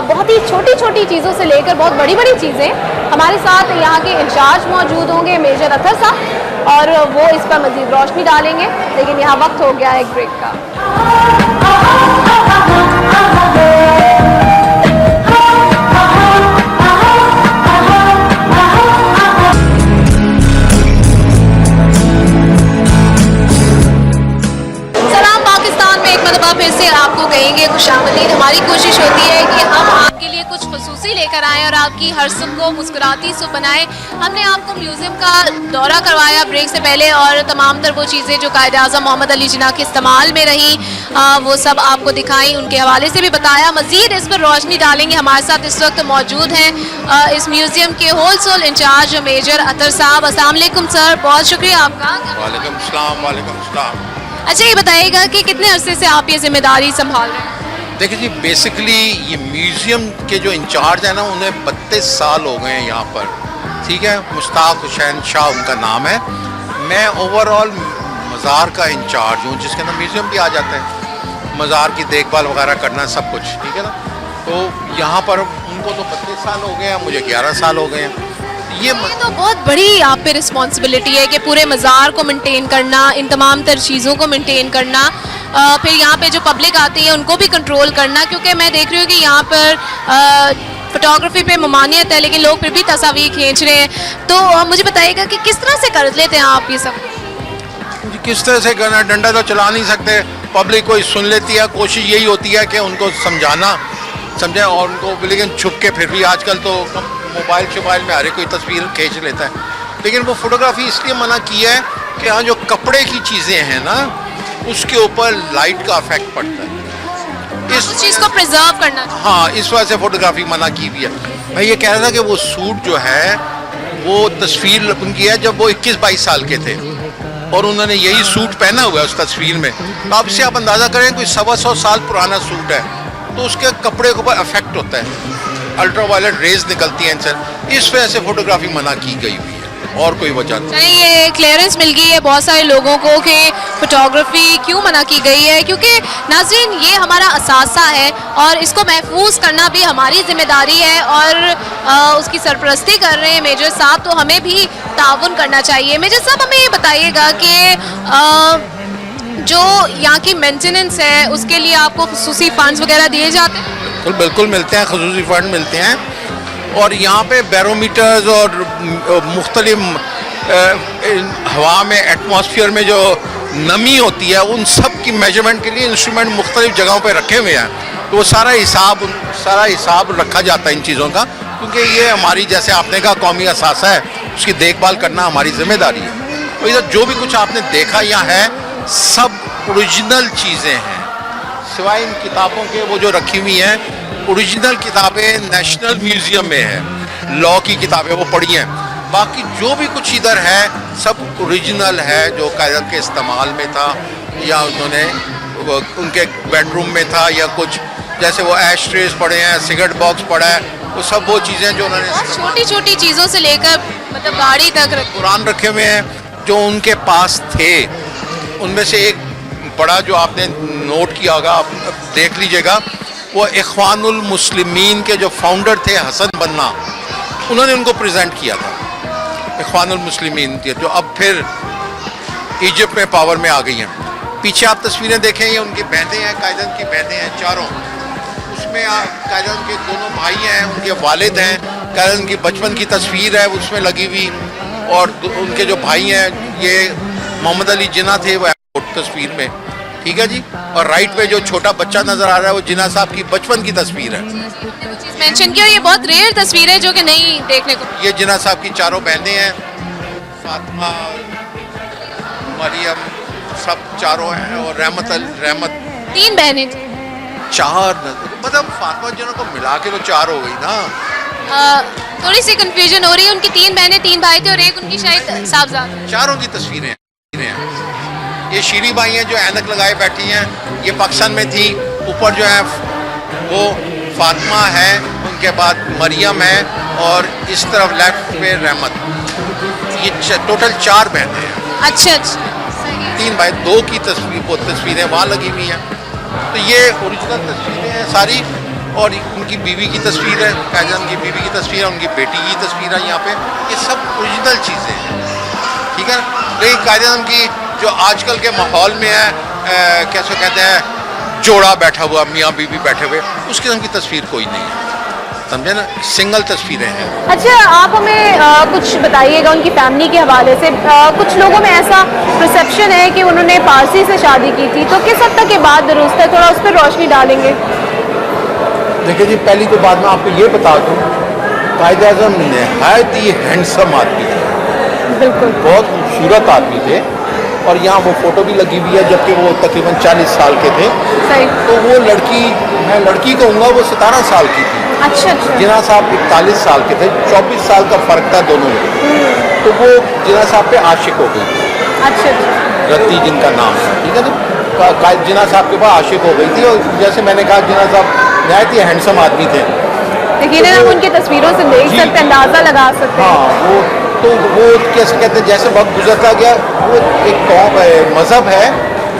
बहुत ही छोटी छोटी चीज़ों से लेकर बहुत बड़ी बड़ी चीज़ें। हमारे साथ यहाँ के इंचार्ज मौजूद होंगे मेजर अतर साहब, और वो इस पर मज़ीद रोशनी डालेंगे, लेकिन यहाँ वक्त हो गया एक ब्रेक का। सलाम पाकिस्तान में एक मरतबा फिर से आपको कहेंगे खुशामदीद। हमारी कोशिश होती है कि हम आपके लिए कुछ खुसूसी लेकर आएँ और आपकी हर सुबह को मुस्कुराती सुबह बनाएं। हमने आपको म्यूज़ियम का दौरा करवाया ब्रेक से पहले, और तमाम तर वो चीज़ें जो कायद-ए-आज़म मोहम्मद अली जिन्ना के इस्तेमाल में रही वो सब आपको दिखाई, उनके हवाले से भी बताया। मज़ीद इस पर रोशनी डालेंगे। हमारे साथ इस वक्त मौजूद हैं इस म्यूज़ियम के होलसेल इंचार्ज मेजर अतर साहब। अस्सलाम वालेकुम सर, बहुत शुक्रिया आपका। वालेकुम सलाम। वालेकुम सलाम। अच्छा, ये बताइएगा कि कितने अरसे से आप ये जिम्मेदारी संभाल रहे हैं? देखिए जी, बेसिकली ये म्यूज़ियम के जो इंचार्ज हैं ना, उन्हें 32 साल हो गए हैं यहाँ पर, ठीक है। मुश्ताक हुसैन शाह उनका नाम है। मैं ओवरऑल मज़ार का इंचार्ज हूँ, जिसके अंदर म्यूज़ियम भी आ जाता है, मज़ार की देखभाल वगैरह करना सब कुछ, ठीक है ना। तो यहाँ पर उनको तो 32 साल हो गए हैं, मुझे 11 साल हो गए हैं। ये तो बहुत बड़ी आप पे रिस्पॉन्सिबिलिटी है कि पूरे मज़ार को मेंटेन करना, इन तमाम तर चीज़ों को मेंटेन करना, फिर यहाँ पे जो पब्लिक आती है उनको भी कंट्रोल करना, क्योंकि मैं देख रही हूँ कि यहाँ पर फोटोग्राफी पे ममानियत है लेकिन लोग फिर भी तस्वीर खींच रहे हैं। तो मुझे बताइएगा कि किस तरह से कर लेते हैं आप ये सब? किस तरह से करना, डंडा तो चला नहीं सकते, पब्लिक कोई सुन लेती है। कोशिश यही होती है कि उनको समझाना, समझे, और उनको, लेकिन छुप के फिर भी आजकल तो मोबाइल शोबाइल में हर कोई तस्वीर खींच लेता है। लेकिन वो फोटोग्राफी इसलिए मना की है कि यहाँ जो कपड़े की चीज़ें हैं ना, उसके ऊपर लाइट का इफेक्ट पड़ता है, इस चीज़ को प्रिजर्व करना। हाँ, इस वजह से फोटोग्राफी मना की हुई है। मैं ये कह रहा था कि वो सूट जो है वो तस्वीर उनकी है जब वो 21-22 साल के थे, और उन्होंने यही सूट पहना हुआ है उस तस्वीर में। तो अब से आप अंदाज़ा करें कोई 125 साल पुराना सूट है, तो उसके कपड़े के ऊपर इफेक्ट होता है, अल्ट्रावायलेट रेज निकलती हैं इनसे। इस वजह से फोटोग्राफी मना की गई हुई है, और कोई वजह नहीं। ये क्लियरेंस मिल गई है बहुत सारे लोगों को कि फोटोग्राफी क्यों मना की गई है, क्योंकि नाज़रीन ये हमारा असासा है और इसको महफूज करना भी हमारी जिम्मेदारी है, और उसकी सरपरस्ती कर रहे हैं मेजर साहब, तो हमें भी ताउन करना चाहिए। मेजर साहब, हमें ये बताइएगा कि जो यहाँ की मेंटेनेंस है उसके लिए आपको खुसूसी फंड्स वगैरह दिए जाते हैं? बिल्कुल बिल्कुल मिलते हैं, खुसूसी फंड मिलते हैं, और यहाँ पे बैरोमीटर्स और मुख्तलिफ हवा में, एटमॉस्फेयर में जो नमी होती है, उन सब की मेजरमेंट के लिए इंस्ट्रूमेंट मुख्तलिफ जगहों पे रखे हुए हैं। तो वो सारा हिसाब रखा जाता है इन चीज़ों का, क्योंकि ये हमारी, जैसे आपने कहा, कौमी असासा है, उसकी देखभाल करना हमारी जिम्मेदारी है। तो इधर जो भी कुछ आपने देखा यहाँ है सब ओरिजिनल चीज़ें हैं, सिवाय इन किताबों के वो जो रखी हुई हैं। ओरिजिनल किताबें नेशनल म्यूज़ियम में है, लॉ की किताबें वो पढ़ी हैं। बाकी जो भी कुछ इधर है सब ओरिजिनल है, जो कायदे के इस्तेमाल में था, या उन्होंने उनके बेडरूम में था, या कुछ जैसे वो एश ट्रेस पड़े हैं, सिगरेट बॉक्स पड़ा है, वो सब वो चीज़ें जो उन्होंने छोटी छोटी चीज़ों से लेकर मतलब गाड़ी तक कुरान रखे हुए हैं जो उनके पास थे। उनमें से एक बड़ा जो आपने नोट किया होगा, आप देख लीजिएगा, वो इख्वानुल मुस्लिमीन के जो फाउंडर थे हसन बन्ना, उन्होंने उनको प्रेजेंट किया था। इख्वानुल मुस्लिमीन के जो अब फिर इजिप्ट में पावर में आ गई हैं। पीछे आप तस्वीरें देखें, ये उनकी बहनें हैं, कायदन की बहनें हैं चारों। उसमें कायदन के दोनों भाई हैं, उनके वालिद हैं, कायदन की बचपन की तस्वीर है उसमें लगी हुई, और उनके जो भाई हैं, ये मोहम्मद अली जिन्ना थे वो तस्वीर में, ठीक है जी। और राइट पे जो छोटा बच्चा नजर आ रहा है वो जिन्ना साहब की बचपन की तस्वीर है। मेंशन किया, ये बहुत रेयर तस्वीर है जो कि नहीं देखने को। ये जिन्ना साहब की चारों बहनें हैं, फातिमा, मरियम, सब चारों हैं, और रहमत 3 बहनें थी। 4 मतलब फातिमा जिन्ना को मिला के तो 4 हो गई ना। थोड़ी सी कंफ्यूजन हो रही है, उनकी 3 बहनें 3 भाई थे और एक उनकी शायद साहबजादा। चारों की तस्वीरें हैं। ये शीरी बाई हैं जो ऐनक लगाए बैठी हैं, ये पाकिस्तान में थी। ऊपर जो है वो फातिमा है, उनके बाद मरियम है, और इस तरफ लेफ्ट पे रहमत। ये टोटल 4 बहनें हैं। अच्छा, 3 भाई, 2 की तस्वीरें वहाँ लगी हुई हैं। तो ये ओरिजिनल तस्वीरें हैं सारी, और उनकी बीवी की तस्वीर है, कायद-ए-आज़म की बीवी की तस्वीर है, उनकी बेटी की तस्वीर है यहाँ पे। ये सब ओरिजिनल चीज़ें हैं, ठीक है। लेकिन कायद-ए-आज़म की जो आजकल के माहौल में है, कैसे कहते हैं, जोड़ा बैठा हुआ, मियाँ बीवी बैठे हुए, उस किस्म की तस्वीर कोई नहीं है, समझे ना। सिंगल तस्वीरें हैं। अच्छा, आप हमें कुछ बताइएगा उनकी फैमिली के हवाले से। कुछ लोगों में ऐसा परसेप्शन है कि उन्होंने पारसी से शादी की थी, तो किस हद तक ये बात दुरुस्त है? थोड़ा उस पर रोशनी डालेंगे। देखिए जी, पहली तो बात मैं आपको ये बता दूँ, कायद-ए-आज़म नहायत ही हैंडसम आदमी थे, बिल्कुल बहुत खूबसूरत आदमी थे। और यहाँ वो फोटो भी लगी हुई है, जबकि वो तकरीबन 40 साल के थे। सही। तो वो लड़की, मैं लड़की कहूँगा, वो 17 साल की थी। अच्छा। जिन्ना साहब 41 साल के थे, 24 साल का फ़र्क था दोनों में। तो वो जिन्ना साहब पे आशिक हो गई। अच्छा। रत्ती जिनका नाम है, ठीक है ना। जिन्ना साहब के पास आशिक हो गई थी, और जैसे मैंने कहा, जिन्ना साहब नहायत ही हैंडसम आदमी थे। लेकिन हम उनकी तस्वीरों से देख सकते हैं, अंदाज़ा लगा सकते हैं। हाँ, वो कैसे कहते हैं, जैसे वक्त गुजरता गया, वो एक मज़हब है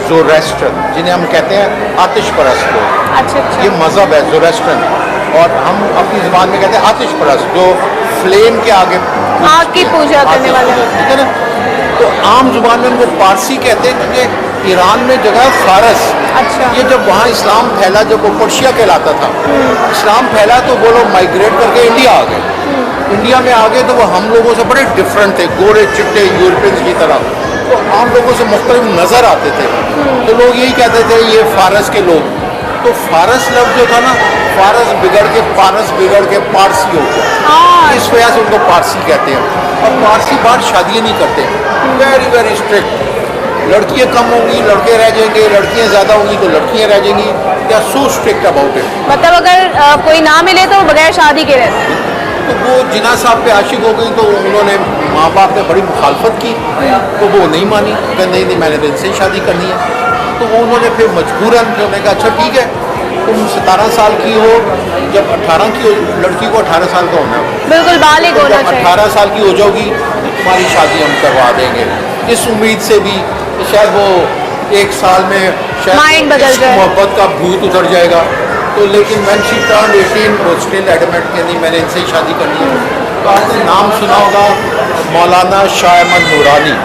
ज़ोरेस्ट्रन, जिन्हें हम कहते हैं आतिश परस्त लोग। अच्छा। ये मज़हब है ज़ोरेस्ट्रन, और हम अपनी ज़ुबान में कहते हैं आतिश परस्त, जो फ्लेम के आगे आग की पूजा करने वाले, ठीक है ना। तो आम जुबान में वो पारसी कहते हैं, क्योंकि ईरान में जगह फारस। अच्छा। ये जब वहाँ इस्लाम फैला, जब वो पर्शिया कहलाता था, इस्लाम फैला तो वो लोग माइग्रेट करके इंडिया आ गए। इंडिया में आ गए तो वो हम लोगों से बड़े डिफरेंट थे, गोरे चिट्टे यूरोपियंस की तरह, तो आम लोगों से मुख्तलिफ नज़र आते थे। तो लोग यही कहते थे ये फारस के लोग। तो फारस लफ्ज़ जो था ना, फारस बिगड़ के पारसी हो गया, इस वजह से उनको पारसी कहते हैं। और पारसी बात शादियाँ नहीं करते, वेरी स्ट्रिक्ट। लड़कियाँ कम होंगी, लड़के रह जाएंगे, लड़कियाँ ज़्यादा होंगी तो लड़कियाँ रह जाएंगी। या सो स्ट्रिक्ट अबाउट इट। मतलब अगर कोई ना मिले तो बगैर शादी के रहते हैं। तो वो जिन्ना साहब पे आशिक हो गई, तो उन्होंने, माँ बाप ने बड़ी मुखालफत की, तो वो नहीं मानी, कहते नहीं नहीं, मैंने तो इनसे ही शादी करनी है। तो वो उन्होंने फिर मजबूरन उन्होंने कहा अच्छा ठीक है, तुम 17 साल की हो, जब 18 की हो, लड़की को 18 साल का होना है, बिल्कुल बालिग होना चाहिए। 18 साल की हो जाओगी तो तुम्हारी शादी हम करवा देंगे, इस उम्मीद से भी कि शायद वो 1 साल में शायद बदल जाए, मोहब्बत का भूत उतर जाएगा। तो लेकिन व्हेन शी टर्न्ड 18 वो स्टिल एडमिट कि नहीं, मैंने इनसे ही शादी करनी है। तो आपने नाम सुना होगा मौलाना शाह अहमद नूरानी,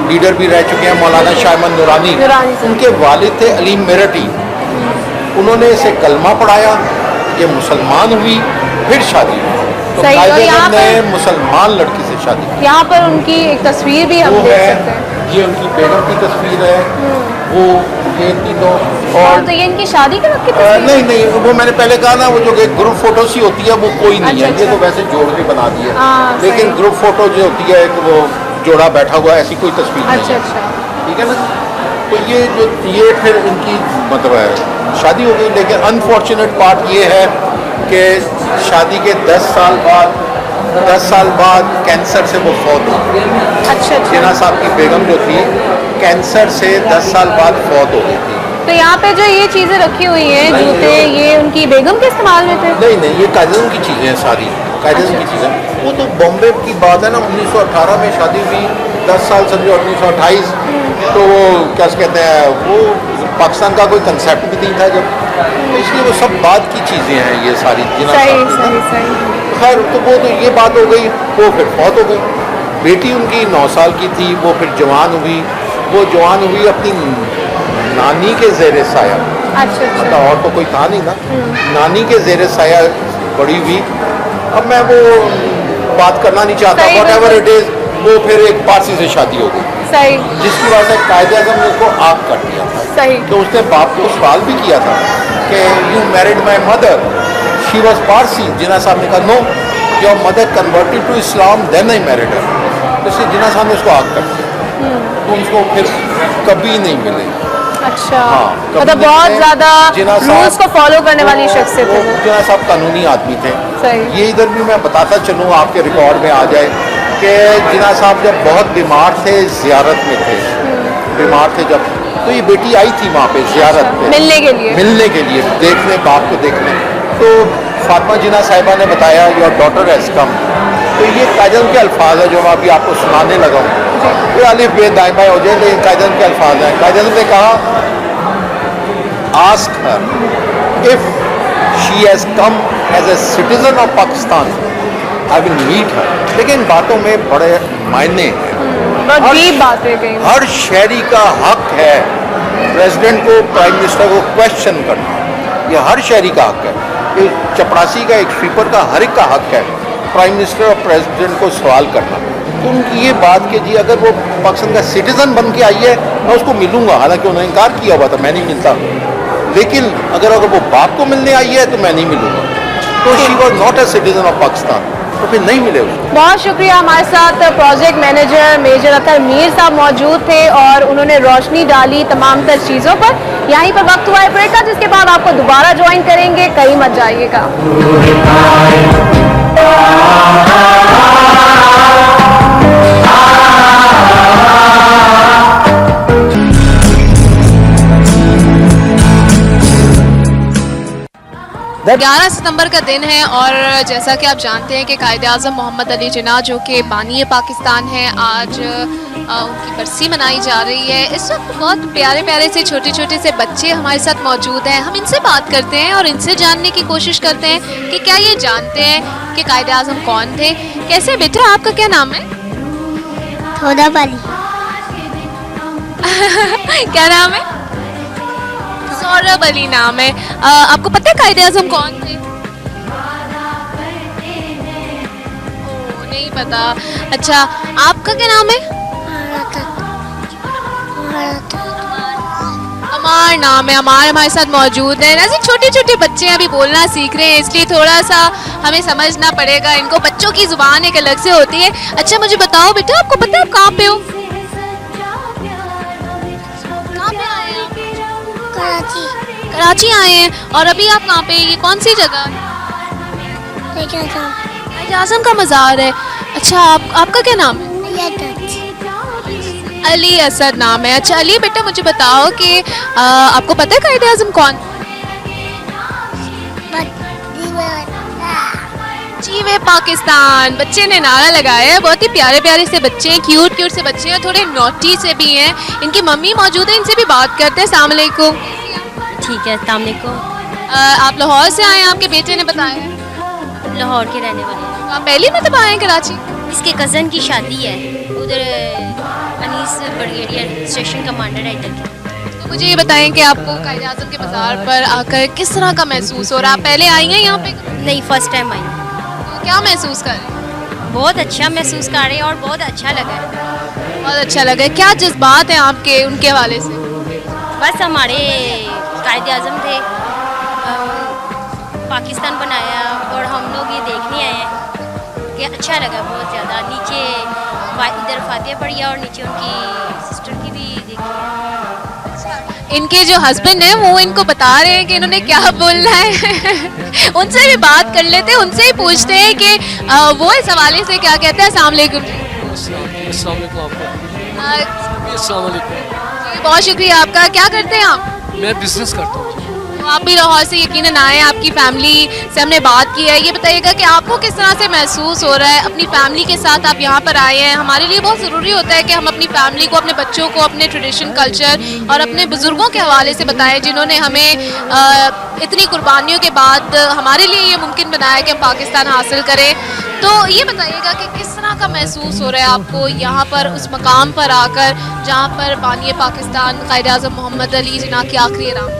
लीडर भी रह चुके हैं मौलाना शाह अहमद नूरानी। उनके वालिद थे अलीम मेरठी, उन्होंने इसे कलमा पढ़ाया, ये मुसलमान हुई, फिर शादी हुई। तो कायदे-आज़म ने मुसलमान लड़की से शादी की। यहाँ पर उनकी एक तस्वीर भी हम देख सकते हैं, ये उनकी बेगम की तस्वीर है, वो ये तीनों। और तो ये इनकी शादी के वक्त की तस्वीर? नहीं, वो मैंने पहले कहा ना, वो जो ग्रुप फोटो सी होती है वो कोई नहीं है, ये तो वैसे जोड़ के बना दी है, लेकिन ग्रुप फोटो जो होती है वो जोड़ा बैठा हुआ, ऐसी कोई तस्वीर नहीं है, ठीक है ना। तो ये फिर इनकी मतलब है शादी हो गई। लेकिन अनफॉर्चुनेट पार्ट ये है कि शादी के 10 साल बाद कैंसर से वो फौत हुई। अच्छा। जिन्ना साहब की बेगम जो थी, कैंसर से 10 साल बाद फौत हो गई थी। तो यहाँ पे जो ये चीज़ें रखी हुई हैं, जूते, ये उनकी बेगम के इस्तेमाल में थे? नहीं, ये कायदे-आज़म की चीज़ें हैं सारी, कायदे-आज़म की चीज़ें। वो तो बॉम्बे की बात है ना, 1918 में शादी हुई, 10 साल समझो 1928, तो वो क्या कहते हैं, वो पाकिस्तान का कोई कंसेप्ट भी नहीं था जब, तो इसलिए वो सब बाद की चीज़ें हैं ये सारी। सही। खैर, तो वो तो ये बात हो गई, वो फिर फौत हो गई। बेटी उनकी 9 साल की थी, वो फिर जवान हुई, अपनी नानी के ज़ेरे साया। अच्छा। मतलब और तो कोई था नहीं ना, नानी के ज़ेरे साया बड़ी हुई। अब मैं वो बात करना नहीं चाहता, व्हाटएवर इट इज़, वो फिर एक पारसी से शादी हो गई। सही। जिसकी वजह से कायदे-आज़म ने उसको आग कर दिया था। सही। तो उसने बाप को सवाल भी किया था कि you married my mother, she was Parsi. Jinnah साहब ने कहा no, your mother converted to Islam then I married her. तो इसलिए जिन्ना साहब ने उसको आग कर दिया, तो उसको फिर कभी नहीं मिले। अच्छा, हाँ, मतलब बहुत ज्यादा रूल्स को फॉलो करने वाली शख्सियत थे वो। जिन्ना साहब कानूनी आदमी थे। सही। ये इधर भी मैं बताता चलूँ, आपके रिकॉर्ड में आ जाए कि जिन्ना साहब जब बहुत बीमार थे, ज़ियारत में थे, बीमार थे जब, तो ये बेटी आई थी वहाँ पे ज़ियारत पे मिलने के लिए देखने, बाप को देखने। तो फातिमा जिन्ना साहिबा ने बताया योर डॉटर हैज़ कम। तो ये कायदे के अल्फाज है जो मैं अभी आपको सुनाने लगा हूँ। ये अलिफ बे दाएं बाएं हो जाए, लेकिन कायदे के अल्फाज हैं। कायदे ने कहा ask her if she has come as a citizen of Pakistan, I will meet her. लेकिन बातों में बड़े मायने हैं। हर शहरी का हक है प्रेसिडेंट को, प्राइम मिनिस्टर को क्वेश्चन करना। ये हर शहरी का हक है। ये चपरासी का, एक स्वीपर का, हर एक का हक है प्राइम मिनिस्टर और प्रेसिडेंट को सवाल करना। तो उनकी ये बात कि जी अगर वो पाकिस्तान का सिटीज़न बन के आई है मैं उसको मिलूंगा, हालांकि उन्होंने इनकार किया हुआ था मैं नहीं मिलता, लेकिन अगर वो बाप को मिलने आई है तो मैं नहीं मिलूंगा। तो she was not a citizen of Pakistan, तो फिर नहीं मिले उसको। बहुत शुक्रिया। हमारे साथ प्रोजेक्ट मैनेजर मेजर अतर मीर साहब मौजूद थे और उन्होंने रोशनी डाली तमाम तर चीज़ों पर। यहीं पर वक्त हुआ है ब्रेक का, जिसके बाद आपको दोबारा ज्वाइन करेंगे, कहीं मत जाइएगा। ग्यारह सितंबर का दिन है और जैसा कि आप जानते हैं कि कायदे-आज़म मोहम्मद अली जिन्ना जो कि बानी पाकिस्तान है, आज उनकी बरसी मनाई जा रही है। इस वक्त बहुत प्यारे प्यारे से छोटे छोटे से बच्चे हमारे साथ मौजूद हैं। हम इनसे बात करते हैं और इनसे जानने की कोशिश करते हैं कि क्या ये जानते हैं कि कायदे-आज़म कौन थे। कैसे बेटा, आपका क्या नाम है? सौरभ अली। क्या नाम है? सौरभ अली नाम है। आपको पता है कायदे-आज़म कौन थे? ओह, नहीं पता। अच्छा, आपका क्या नाम है? अमार नाम है। अमार हमारे साथ मौजूद है। ऐसे छोटे छोटे बच्चे अभी बोलना सीख रहे हैं, इसलिए थोड़ा सा हमें समझना पड़ेगा इनको। बच्चों की जुबान एक अलग से होती है। अच्छा, मुझे बताओ बेटा, आपको पता है आप कहाँ पे हो? कहाँ पे आए हैं आप? कराची आए हैं। और अभी आप कहाँ पे? ये कौन सी जगह? कायदे-आज़म का मज़ार है। अच्छा, आपका क्या नाम है? अली असद नाम है। अच्छा अली बेटा, मुझे बताओ कि आपको पता है कायदे-आज़म कौन? जीवे पाकिस्तान। बच्चे ने नारा लगाया है। बहुत ही प्यारे प्यारे से बच्चे हैं, क्यूट क्यूट से बच्चे हैं, थोड़े नोटी से भी हैं। इनकी मम्मी मौजूद है, इनसे भी बात करते हैं। अस्सलाम वालेकुम। ठीक है, अस्सलाम वालेकुम। आप लाहौर से आए हैं, आपके बेटे ने बताया है? लाहौर के रहने वाले हैं। आप पहली मतलब आए हैं कराची? इसके कज़न की शादी है उधर, अनीस ब्रिगेडियर स्टेशन कमांडर है इधर के। तो मुझे ये बताएं कि आपको कायदे-आज़म के मज़ार पर आकर किस तरह का महसूस हो रहा है? आप पहले आई हैं यहाँ पे? नहीं, फर्स्ट टाइम आई। तो क्या महसूस कर रहे हैं? बहुत अच्छा महसूस कर रहे हैं और बहुत अच्छा लगा है। बहुत अच्छा लगा है। क्या जज्बात हैं आपके उनके हवाले से? बस हमारे कायदे-आज़म थे, पाकिस्तान बनाया और हम लोग ये देखने आए हैं कि अच्छा लगा बहुत ज़्यादा। नीचे इधर फातिहा पढ़ी और नीचे उनकी सिस्टर की भी देखी। इनके जो हस्बैंड हैं वो इनको बता रहे हैं कि इन्होंने क्या बोलना है। उनसे भी बात कर लेते हैं, उनसे ही पूछते हैं कि वो इस हवाले से क्या कहते हैं। अस्सलाम वालेकुम। बहुत शुक्रिया आपका। क्या करते हैं आप? मैं बिजनेस करता हूँ। तो आप भी लाहौर से यकीनन आए हैं, आपकी फैमिली से हमने बात की है। ये बताइएगा कि आपको किस तरह से महसूस हो रहा है? अपनी फैमिली के साथ आप यहाँ पर आए हैं। हमारे लिए बहुत ज़रूरी होता है कि हम अपनी फैमिली को, अपने बच्चों को अपने ट्रेडिशन, कल्चर और अपने बुज़ुर्गों के हवाले से बताएं, जिन्होंने हमें इतनी कुर्बानियों के बाद हमारे लिए ये मुमकिन बनाया कि हम पाकिस्तान हासिल करें। तो ये बताइएगा कि किस तरह का महसूस हो रहा है आपको यहाँ पर उस मकाम पर आकर जहाँ पर बानी पाकिस्तान कायदे-आज़म मोहम्मद अली जिन्ना की आखिरी राम।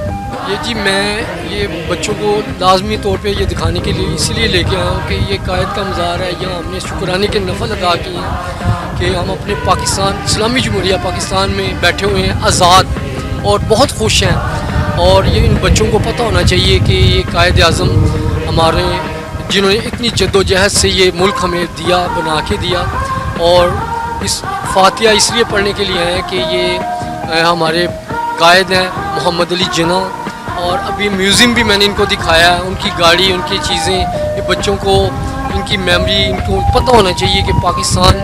ये जी, मैं ये बच्चों को लाजमी तौर पे ये दिखाने के लिए इसलिए लेके आया हूँ कि ये कायद का मज़ार है। यहाँ हमने शुक्राने के नफल अदा किए हैं कि हम अपने पाकिस्तान, इस्लामी जमहूरिया पाकिस्तान में बैठे हुए हैं आज़ाद, और बहुत खुश हैं। और ये इन बच्चों को पता होना चाहिए कि ये कायद आज़म हमारे, जिन्होंने इतनी जद्दोजहद से ये मुल्क हमें दिया, बना के दिया, और इस फातिहा इसलिए पढ़ने के लिए हैं कि ये हमारे कायद हैं मोहम्मद अली जिन्ना। और अभी म्यूज़ियम भी मैंने इनको दिखाया, उनकी गाड़ी, उनकी चीज़ें, ये बच्चों को इनकी मेमोरी, इनको पता होना चाहिए कि पाकिस्तान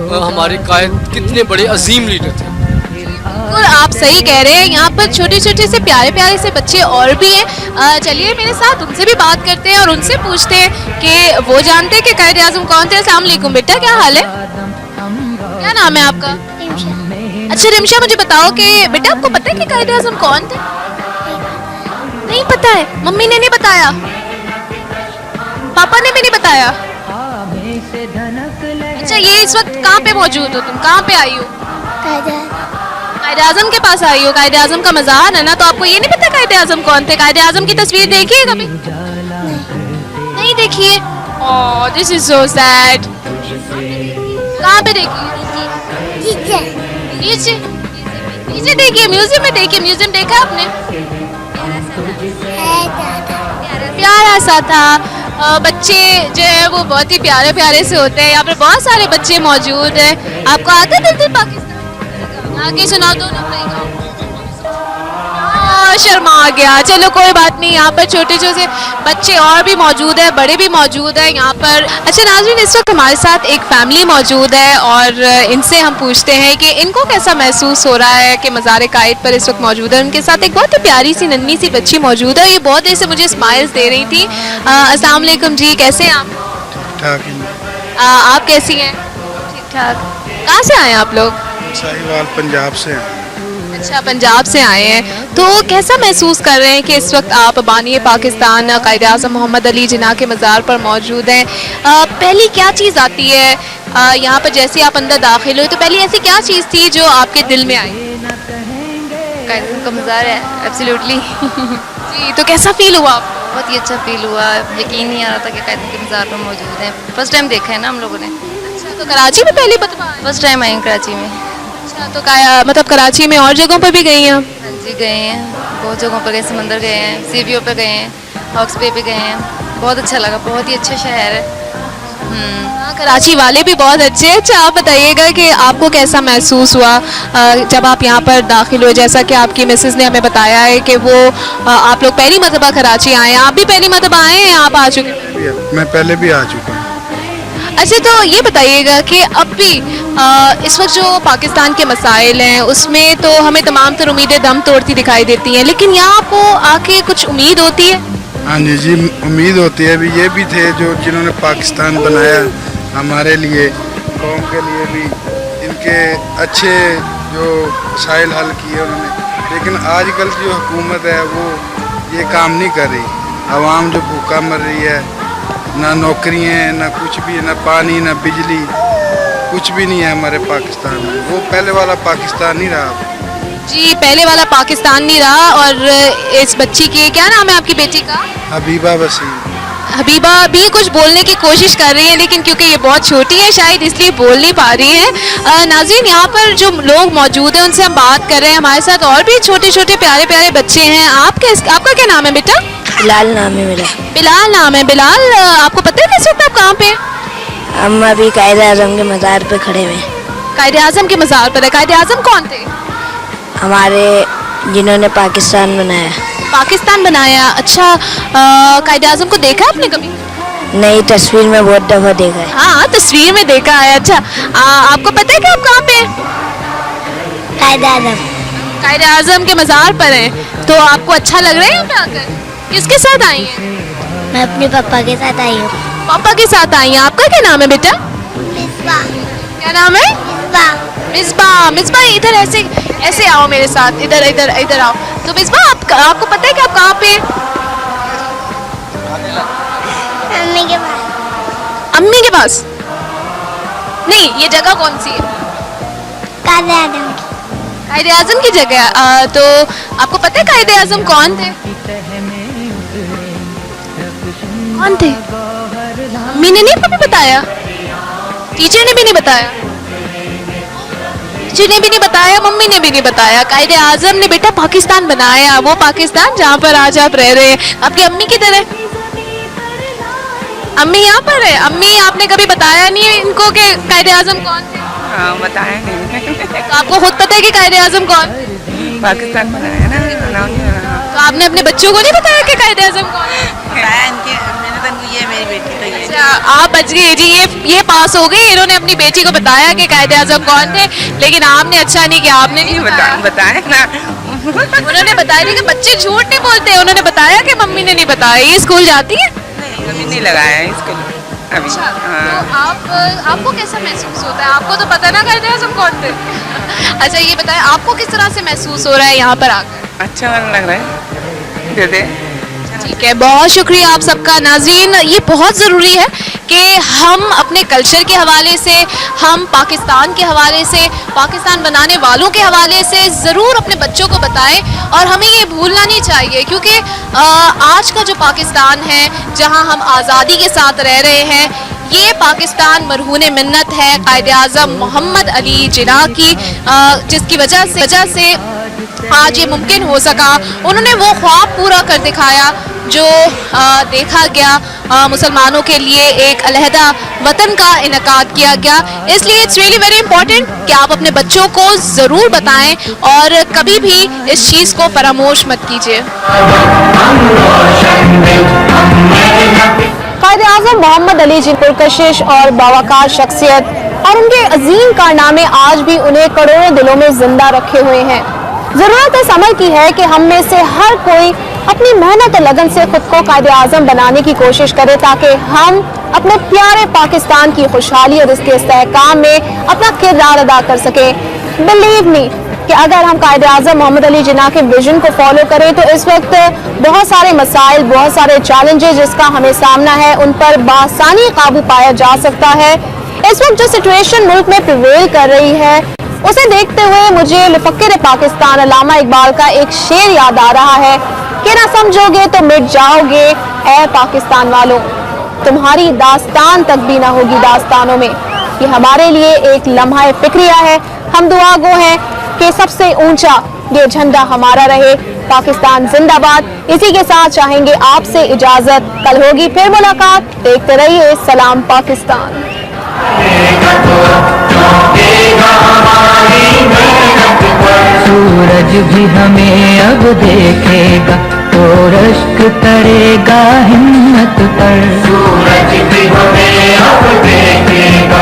हमारे कायद कितने बड़े अजीम लीडर थे। बिल्कुल आप सही कह रहे हैं, यहाँ पर छोटे छोटे से प्यारे प्यारे से बच्चे और भी हैं। चलिए मेरे साथ उनसे भी बात करते हैं और उनसे पूछते हैं कि वो जानते हैं कि कायद आज़म कौन थे। अस्सलाम वालेकुम बेटा, क्या हाल है, क्या नाम है आपका? अच्छा रिमशा, मुझे बताओ कि बेटा आपको पता है कि कायद आज़म कौन थे? नहीं पता है, मम्मी ने नहीं बताया, पापा ने भी नहीं बताया। अच्छा ये इस वक्त कहाँ पे मौजूद हो तुम, कहाँ पे आई हो? कायद आज़म के पास आई हो। कायद आज़म का मज़ार है ना, तो आपको ये नहीं पता कायद आज़म कौन थे? कायद आज़म की तस्वीर देखी है कभी? नहीं देखी है? Oh this is so sad. कहाँ पे देखी? नीचे नीचे देखिए, म्यूजियम में देखिए। म्यूजियम देखा आपने? प्यारा सा था। बच्चे जो है वो बहुत ही प्यारे प्यारे से होते हैं। यहाँ पर बहुत सारे बच्चे मौजूद हैं। आपको आता है दिल पाकिस्तान? आगे सुना दो ना। शर्मा आ गया। चलो कोई बात नहीं, यहाँ पर छोटे छोटे बच्चे और भी मौजूद है, बड़े भी मौजूद है यहाँ पर। अच्छा नाज़रीन, इस वक्त हमारे साथ एक फैमिली मौजूद है और इनसे हम पूछते हैं कि इनको कैसा महसूस हो रहा है कि मज़ार कायद पर इस वक्त मौजूद है। उनके साथ एक बहुत ही प्यारी सी नन्ही सी बच्ची मौजूद है। ये बहुत देर से मुझे स्माइल्स दे रही थी। अस्सलाम वालेकुम जी, कैसे हैं आप? ठीक आप कैसी हैं? ठीक ठाक। कहाँ से आए हैं आप लोग? साहिवाल पंजाब से हैं। अच्छा पंजाब से आए हैं, तो कैसा महसूस कर रहे हैं कि इस वक्त आप बानी पाकिस्तान कायद आज़म मोहम्मद अली जिन्ना के मज़ार पर मौजूद हैं? पहली क्या चीज़ आती है यहाँ पर जैसे आप अंदर दाखिल हुए, तो पहली ऐसी क्या चीज़ थी जो आपके दिल में आई? कायद आज़म का मज़ार है, एब्सोल्युटली। जी, तो कैसा फील हुआ आपको? बहुत ही अच्छा फील हुआ, यकीन नहीं आ रहा था कि कायद के मज़ार पर मौजूद हैं। फर्स्ट टाइम देखा है ना हम लोगों ने। अच्छा, तो कराची में पहली मरतबा? फर्स्ट टाइम आई कराची में। अच्छा, तो मतलब कराची में और जगहों पर भी गई हैं? हाँ जी गए हैं, बहुत जगहों पर गए, समंदर गए हैं, CBO पे गए हैं, हॉक्स पे गए हैं। बहुत अच्छा लगा, बहुत ही अच्छा शहर है। कराची वाले भी बहुत अच्छे हैं। अच्छा आप बताइएगा कि आपको कैसा महसूस हुआ जब आप यहाँ पर दाखिल हुए? जैसा कि आपकी मिसेस ने हमें बताया है कि वो आप लोग पहली मरतबा कराची आए हैं। आप भी पहली मरतबा आए हैं? आप आ चुके हैं? मैं पहले भी आ चुका हूँ। अच्छा तो ये बताइएगा कि अब भी इस वक्त जो पाकिस्तान के मसाइल हैं उसमें तो हमें तमाम तर उम्मीदें दम तोड़ती दिखाई देती हैं, लेकिन यहाँ आपको आके कुछ उम्मीद होती है? हाँ जी उम्मीद होती है। अभी ये भी थे जो जिन्होंने पाकिस्तान बनाया हमारे लिए, कौम के लिए भी, इनके अच्छे जो मसाइल हल किए उन्होंने, लेकिन आजकल की जो हुकूमत है वो ये काम नहीं कर रही। आवाम जो भूखा मर रही है, ना नौकरियाँ हैं, ना कुछ भी, ना पानी, ना बिजली, कुछ भी नहीं है हमारे पाकिस्तान में। वो पहले वाला पाकिस्तान नहीं रहा। जी पहले वाला पाकिस्तान नहीं रहा। और इस बच्ची की क्या नाम है आपकी बेटी का? हबीबा वसीम। हबीबा भी कुछ बोलने की कोशिश कर रही है, लेकिन क्योंकि ये बहुत छोटी है शायद इसलिए बोल नहीं पा रही है। नाज़रीन यहाँ पर जो लोग मौजूद हैं उनसे हम बात कर रहे हैं। हमारे साथ और भी छोटे छोटे प्यारे प्यारे बच्चे हैं। आपका क्या नाम है बेटा? बिलाल नाम है मेरा। बिलाल नाम है। बिलाल आपको पता है किस वक्त आप कहाँ पे? हम अभी कायद आज़म के मज़ार पे खड़े हुए हैं। कायद आज़म के मज़ार पर है। कायद आज़म कौन थे? हमारे जिन्होंने पाकिस्तान बनाया। पाकिस्तान बनाया। अच्छा कायद आज़म को देखा आपने कभी? नहीं, तस्वीर में बहुत दफ़ा देखा है। हाँ तस्वीर में देखा है। अच्छा आपको पता है कि आप कहाँ पे? कायद आज़म। कायद आज़म के मज़ार पर हैं, तो आपको अच्छा लग रहा है यहाँ पे आकर? किसके साथ आई हैं? मैं अपने पापा के साथ आई हूँ। पापा के साथ आई हैं। आपका क्या नाम है बेटा? मिसबा। क्या नाम है? मिसबा। मिसबा। मिसबा इधर ऐसे आओ मेरे साथ, इधर आओ। तो मिसबा आपको पता है कि आप कहाँ पे? अम्मी के पास। अम्मी के पास? नहीं, ये जगह कौन सी है? कायद आज़म की। कायद आज़म की जगह। तो आपको पता है कायद आज़म कौन थे? कौन थे? अम्मी ने नहीं बताया, टीचर ने भी नहीं बताया। चाची ने भी नहीं बताया, मम्मी ने भी नहीं बताया, कायदे आजम ने बेटा पाकिस्तान बनाया, वो पाकिस्तान जहाँ पर आज आप रह रहे हैं। आपकी अम्मी किधर है? अम्मी यहाँ पर है। अम्मी आपने कभी बताया नहीं है इनको कि कायदे आजम कौन थे? हाँ, बताया नहीं। तो आपको खुद पता है कि कायदे आजम कौन? पाकिस्तान बनाया ना। तो आपने अपने बच्चों को नहीं बताया कि कायदे आजम कौन है? बताया इनके, मैंने तो ये मेरी बेटी तो ये। अच्छा, आप बच गए जी, ये पास हो गई। इन्होंने अपनी बेटी को बताया कि कायदे आजम कौन थे, लेकिन आपने अच्छा नहीं किया, आपने नहीं बताया ना। उन्होंने बताया नहीं कि बच्चे झूठ नहीं बोलते, उन्होंने बताया कि मम्मी ने नहीं बताया। ये स्कूल जाती है? नहीं, नहीं लगाया है इसको अभी। अच्छा, तो आपको कैसा महसूस होता है? आपको तो पता ना कायदे आजम कौन थे। अच्छा, ये बताएं आपको किस तरह से महसूस हो रहा है यहाँ पर आकर? अच्छा लग रहा है, दे दे। ठीक है, बहुत शुक्रिया आप सबका। नाज़रीन, ये बहुत ज़रूरी है कि हम अपने कल्चर के हवाले से, हम पाकिस्तान के हवाले से, पाकिस्तान बनाने वालों के हवाले से ज़रूर अपने बच्चों को बताएं, और हमें ये भूलना नहीं चाहिए, क्योंकि आज का जो पाकिस्तान है, जहां हम आज़ादी के साथ रह रहे हैं, ये पाकिस्तान मरहून मिन्नत है कायदे आज़म मोहम्मद अली जिन्ना की, जिसकी वजह से आज ये मुमकिन हो सका। उन्होंने वो ख्वाब पूरा कर दिखाया जो देखा गया, मुसलमानों के लिए एक अलहदा वतन का इनकाद किया गया। इसलिए इट्स रियली वेरी इंपॉर्टेंट कि आप अपने बच्चों को ज़रूर बताएं और कभी भी इस चीज़ को फरामोश मत कीजिए। कायदे आज़म मोहम्मद अली जिन पुरकशिश और बावकार शख्सियत और उनके अजीम कारनामे आज भी उन्हें करोड़ों दिलों में जिंदा रखे हुए हैं। ज़रूरत इस अमल की है कि हम में से हर कोई अपनी मेहनत और लगन से खुद को कायदे आज़म बनाने की कोशिश करे, ताकि हम अपने प्यारे पाकिस्तान की खुशहाली और इसके इस्तेहकाम में अपना किरदार अदा कर सकें। बिलीव मी कि अगर हम कायदे आज़म मोहम्मद अली जिन्ना के विजन को फॉलो करें तो इस वक्त बहुत सारे मसाइल, बहुत सारे चैलेंजेस जिसका हमें सामना है, उन पर बासानी काबू पाया जा सकता है। इस वक्त जो सिचुएशन मुल्क में प्रिवेल कर रही है, उसे देखते हुए मुझे मुफक्किर पाकिस्तान अल्लामा इकबाल का एक शेर याद आ रहा है कि ना समझोगे तो मिट जाओगे ऐ पाकिस्तान वालों, तुम्हारी दास्तान तक भी ना होगी दास्तानों में। ये हमारे लिए एक लम्हा फिक्रिया है। हम दुआ गो हैं कि सबसे ऊंचा ये झंडा हमारा रहे। पाकिस्तान जिंदाबाद। इसी के साथ चाहेंगे आपसे इजाजत, कल होगी फिर मुलाकात। देखते रहिए सलाम पाकिस्तान। सूरज भी हमें अब देखेगा तो रश्क करेगा हिम्मत पर। सूरज भी हमें अब देखेगा